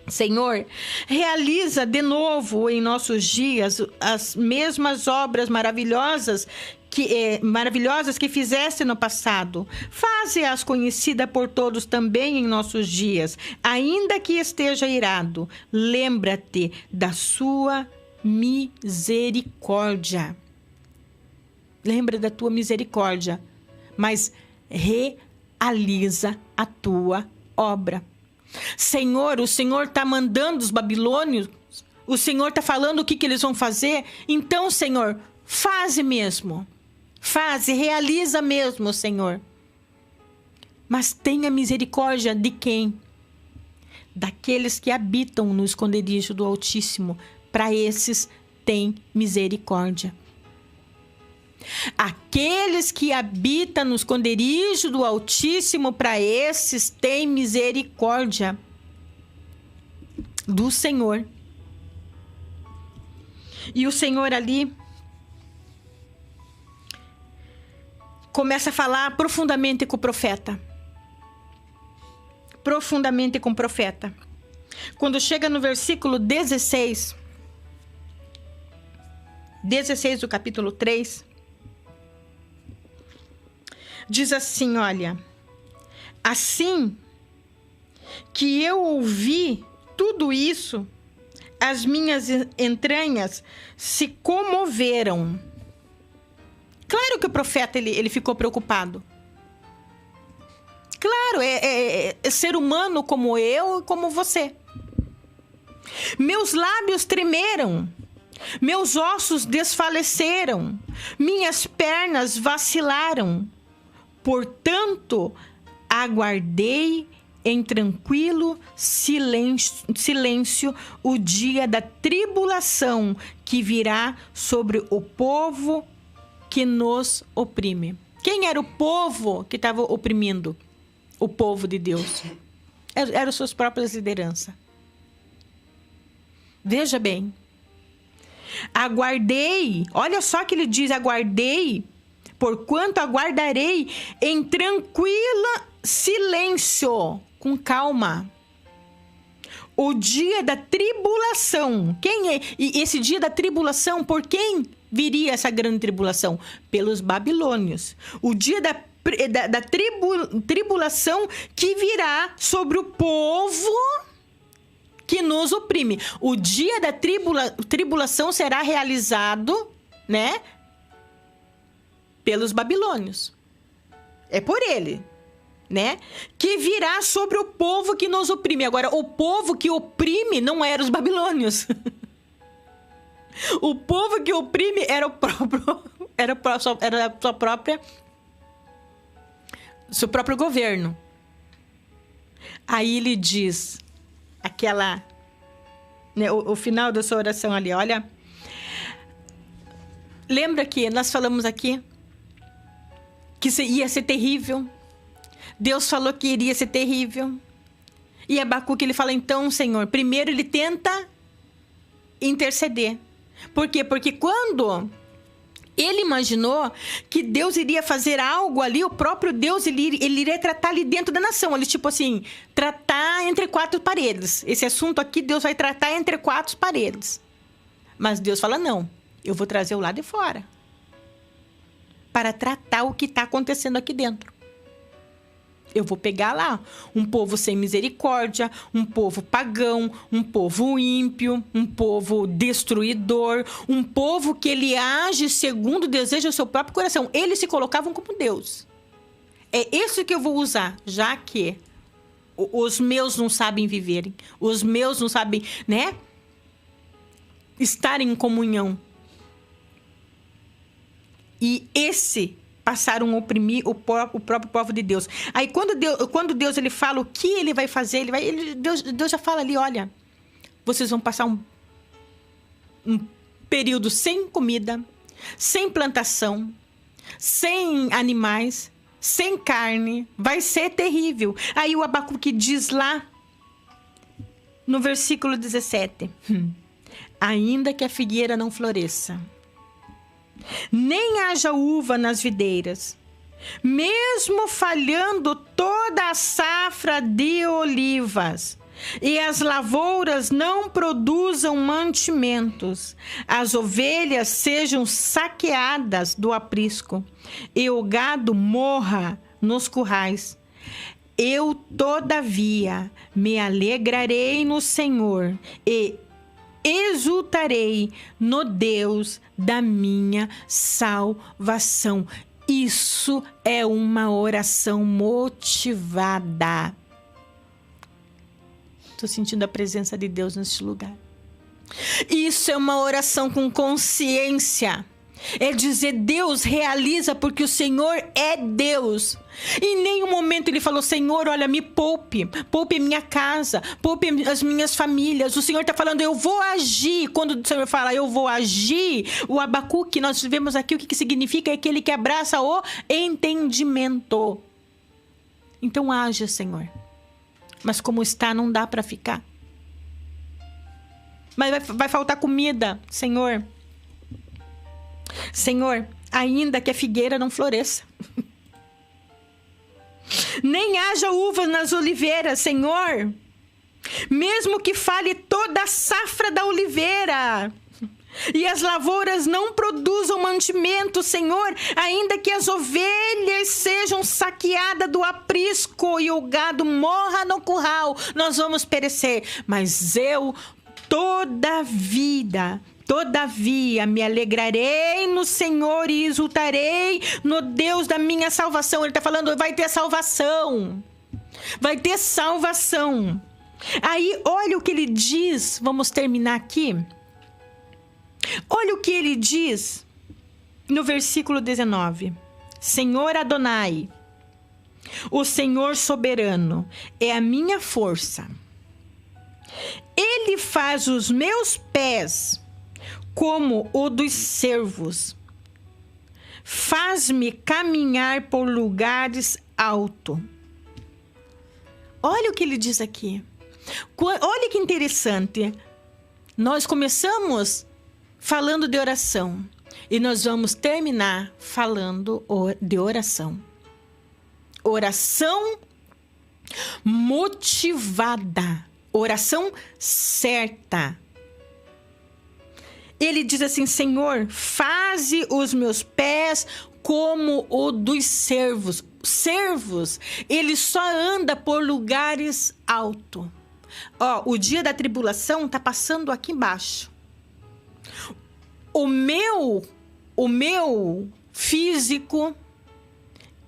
Senhor, realiza de novo em nossos dias as mesmas obras maravilhosas que fizeste no passado. Faze-as conhecida por todos também em nossos dias. Ainda que esteja irado, lembra-te da sua misericórdia. Lembra da tua misericórdia, mas realiza a tua obra. Senhor, o Senhor está mandando os babilônios, o Senhor está falando o que eles vão fazer, então, Senhor, faze mesmo. Faze, realiza mesmo, Senhor. Mas tenha misericórdia de quem? Daqueles que habitam no esconderijo do Altíssimo. Para esses, tem misericórdia. Aqueles que habitam no esconderijo do Altíssimo, para esses, tem misericórdia do Senhor. E o Senhor ali começa a falar profundamente com o profeta. Profundamente com o profeta. Quando chega no versículo 16 do capítulo 3, diz assim, olha, assim que eu ouvi tudo isso, as minhas entranhas se comoveram. Claro que o profeta ele ficou preocupado. Claro, é ser humano como eu e como você. Meus lábios tremeram, meus ossos desfaleceram, minhas pernas vacilaram. Portanto, aguardei em tranquilo silêncio o dia da tribulação que virá sobre o povo que nos oprime. Quem era o povo que estava oprimindo o povo de Deus? Eram suas próprias lideranças. Veja bem. Aguardei. Olha só que ele diz, aguardei. Porquanto aguardarei em tranquila silêncio, com calma. O dia da tribulação. Quem é? E esse dia da tribulação, por quem viria essa grande tribulação? Pelos babilônios. O dia da tribulação que virá sobre o povo que nos oprime. O dia da tribulação será realizado, né? Pelos babilônios. É por ele, né? Que virá sobre o povo que nos oprime. Agora, o povo que oprime não era os babilônios. O povo que oprime era seu próprio governo. Aí ele diz aquela, né, o final da sua oração ali, olha. Lembra que nós falamos aqui que ia ser terrível? Deus falou que iria ser terrível. E Abacuque, ele fala, então, Senhor, primeiro ele tenta interceder. Por quê? Porque quando ele imaginou que Deus iria fazer algo ali, o próprio Deus, ele iria tratar ali dentro da nação. Ele, tipo assim, tratar entre quatro paredes. Esse assunto aqui, Deus vai tratar entre quatro paredes. Mas Deus fala, não, eu vou trazer o lado de fora. Para tratar o que está acontecendo aqui dentro. Eu vou pegar lá um povo sem misericórdia, um povo pagão, um povo ímpio, um povo destruidor, um povo que ele age segundo o desejo do seu próprio coração. Eles se colocavam como Deus. É isso que eu vou usar, já que os meus não sabem viverem, os meus não sabem, né, estar em comunhão. E passaram a oprimir o próprio povo de Deus. Aí quando Deus ele fala o que ele vai fazer, Deus já fala ali, olha, vocês vão passar um período sem comida, sem plantação, sem animais, sem carne, vai ser terrível. Aí o Abacuque diz lá no versículo 17, ainda que a figueira não floresça, nem haja uva nas videiras, mesmo falhando toda a safra de olivas, e as lavouras não produzam mantimentos, as ovelhas sejam saqueadas do aprisco, e o gado morra nos currais. Eu, todavia, me alegrarei no Senhor e exultarei no Deus da minha salvação. Isso é uma oração motivada. Estou sentindo a presença de Deus neste lugar. Isso é uma oração com consciência. É dizer, Deus realiza porque o Senhor é Deus. Em nenhum momento ele falou, Senhor, olha, me poupe minha casa, poupe as minhas famílias. O Senhor está falando, eu vou agir. Quando o Senhor fala, eu vou agir, o Abacuque, nós vemos aqui o que significa, é aquele que abraça o entendimento. Então haja, Senhor. Mas como está, não dá para ficar. Mas vai faltar comida, Senhor. Senhor, ainda que a figueira não floresça, nem haja uvas nas oliveiras, Senhor, mesmo que fale toda a safra da oliveira, e as lavouras não produzam mantimento, Senhor, ainda que as ovelhas sejam saqueadas do aprisco e o gado morra no curral, nós vamos perecer. Mas eu, todavia, me alegrarei no Senhor e exultarei no Deus da minha salvação. Ele está falando, vai ter salvação. Vai ter salvação. Aí, olha o que ele diz. Vamos terminar aqui. Olha o que ele diz no versículo 19. Senhor Adonai, o Senhor soberano, é a minha força. Ele faz os meus pés como o dos servos. Faz-me caminhar por lugares altos. Olha o que ele diz aqui. Olha que interessante. Nós começamos falando de oração e nós vamos terminar falando de oração. Oração motivada. Oração certa. Ele diz assim, Senhor, faze os meus pés como o dos servos. Servos, ele só anda por lugares altos. Ó, o dia da tribulação está passando aqui embaixo. O meu físico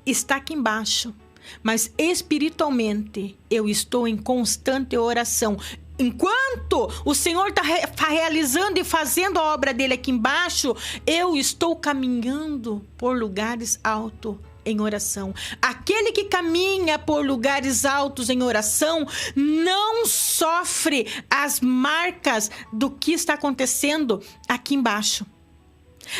está aqui embaixo. Mas espiritualmente eu estou em constante oração. Enquanto o Senhor está realizando e fazendo a obra dele aqui embaixo, eu estou caminhando por lugares altos em oração. Aquele que caminha por lugares altos em oração não sofre as marcas do que está acontecendo aqui embaixo.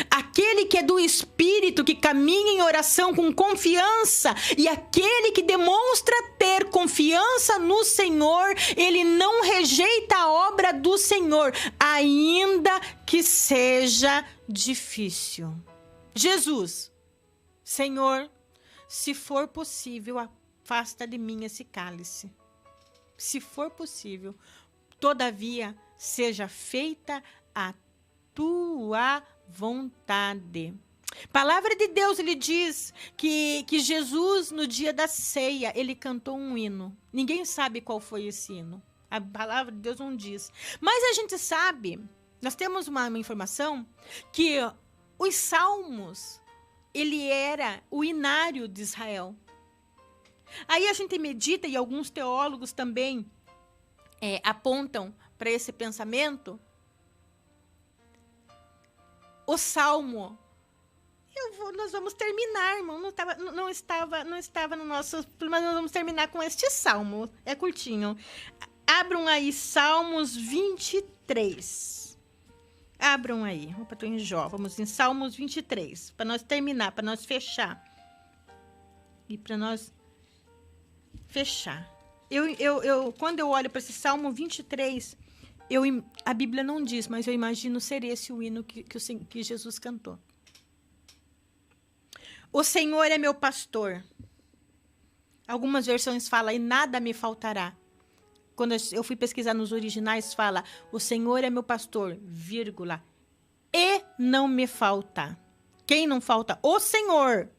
Aquele que é do Espírito, que caminha em oração com confiança, e aquele que demonstra ter confiança no Senhor, ele não rejeita a obra do Senhor, ainda que seja difícil. Jesus, Senhor, se for possível, afasta de mim esse cálice. Se for possível, todavia, seja feita a tua vontade. Palavra de Deus, ele diz que Jesus, no dia da ceia, ele cantou um hino. Ninguém sabe qual foi esse hino. A palavra de Deus não diz. Mas a gente sabe, nós temos uma informação, que os salmos, ele era o hinário de Israel. Aí a gente medita, e alguns teólogos também apontam para esse pensamento. O salmo, nós vamos terminar, irmão, não estava no nosso, mas nós vamos terminar com este salmo, é curtinho. Abram aí Salmos 23. Abram aí, opa, estou em Jó, vamos em Salmos 23, para nós terminar, para nós fechar. E para nós fechar. Quando eu olho para esse Salmo 23, a Bíblia não diz, mas eu imagino ser esse o hino que Jesus cantou. O Senhor é meu pastor. Algumas versões falam, e nada me faltará. Quando eu fui pesquisar nos originais, fala, o Senhor é meu pastor, vírgula, e não me falta. Quem não falta? O Senhor,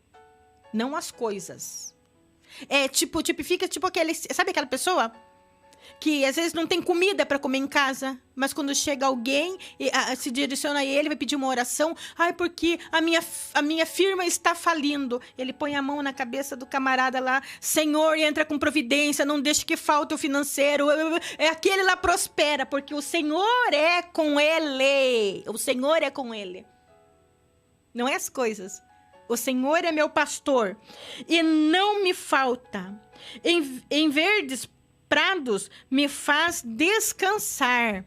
não as coisas. Tipifica aquele, sabe aquela pessoa que às vezes não tem comida para comer em casa, mas quando chega alguém, se direciona a ele, vai pedir uma oração, porque a minha firma está falindo. Ele põe a mão na cabeça do camarada lá, Senhor, entra com providência, não deixe que falte o financeiro. Aquele lá prospera, porque o Senhor é com ele. O Senhor é com ele. Não é as coisas. O Senhor é meu pastor e não me falta. Em verdes prados me faz descansar,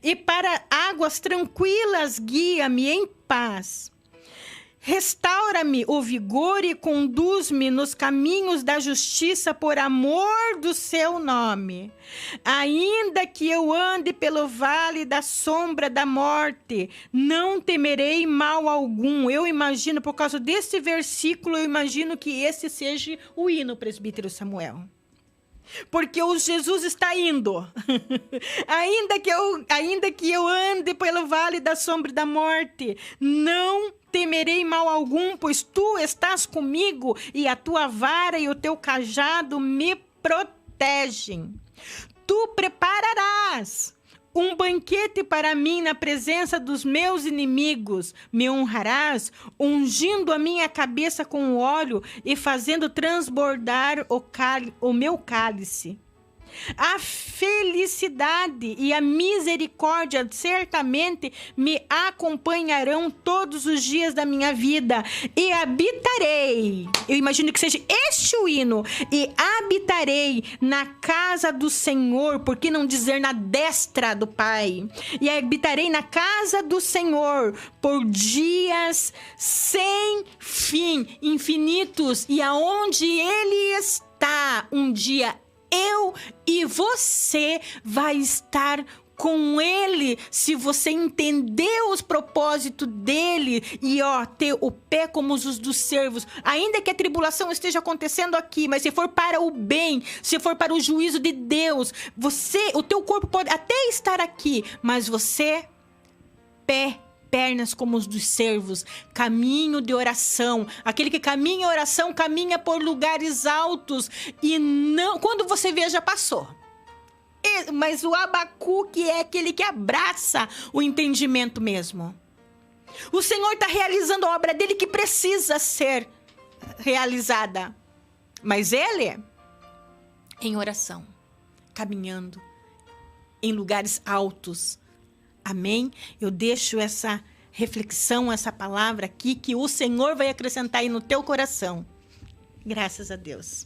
e para águas tranquilas guia-me em paz. Restaura-me o vigor e conduz-me nos caminhos da justiça por amor do seu nome. Ainda que eu ande pelo vale da sombra da morte, não temerei mal algum. Eu imagino, por causa desse versículo, eu imagino que esse seja o hino, presbítero Samuel. Porque o Jesus está indo. ainda que eu ande pelo vale da sombra da morte, não temerei mal algum, pois tu estás comigo, e a tua vara e o teu cajado me protegem. Tu prepararás um banquete para mim na presença dos meus inimigos. Me honrarás, ungindo a minha cabeça com óleo e fazendo transbordar o meu cálice. A felicidade e a misericórdia certamente me acompanharão todos os dias da minha vida, e habitarei, eu imagino que seja este o hino, e habitarei na casa do Senhor, por que não dizer na destra do Pai? E habitarei na casa do Senhor por dias sem fim, infinitos, e aonde Ele está, um dia eu e você vai estar com Ele, se você entender os propósitos dele e ter o pé como os dos servos, ainda que a tribulação esteja acontecendo aqui, mas se for para o bem, se for para o juízo de Deus, o teu corpo pode até estar aqui, mas você, pernas como os dos servos, caminho de oração. Aquele que caminha em oração, caminha por lugares altos, e não, quando você vê, já passou. Mas o Abacuque é aquele que abraça o entendimento mesmo. O Senhor está realizando a obra dele que precisa ser realizada, mas ele em oração, caminhando em lugares altos. Amém? Eu deixo essa reflexão, essa palavra aqui, que o Senhor vai acrescentar aí no teu coração. Graças a Deus.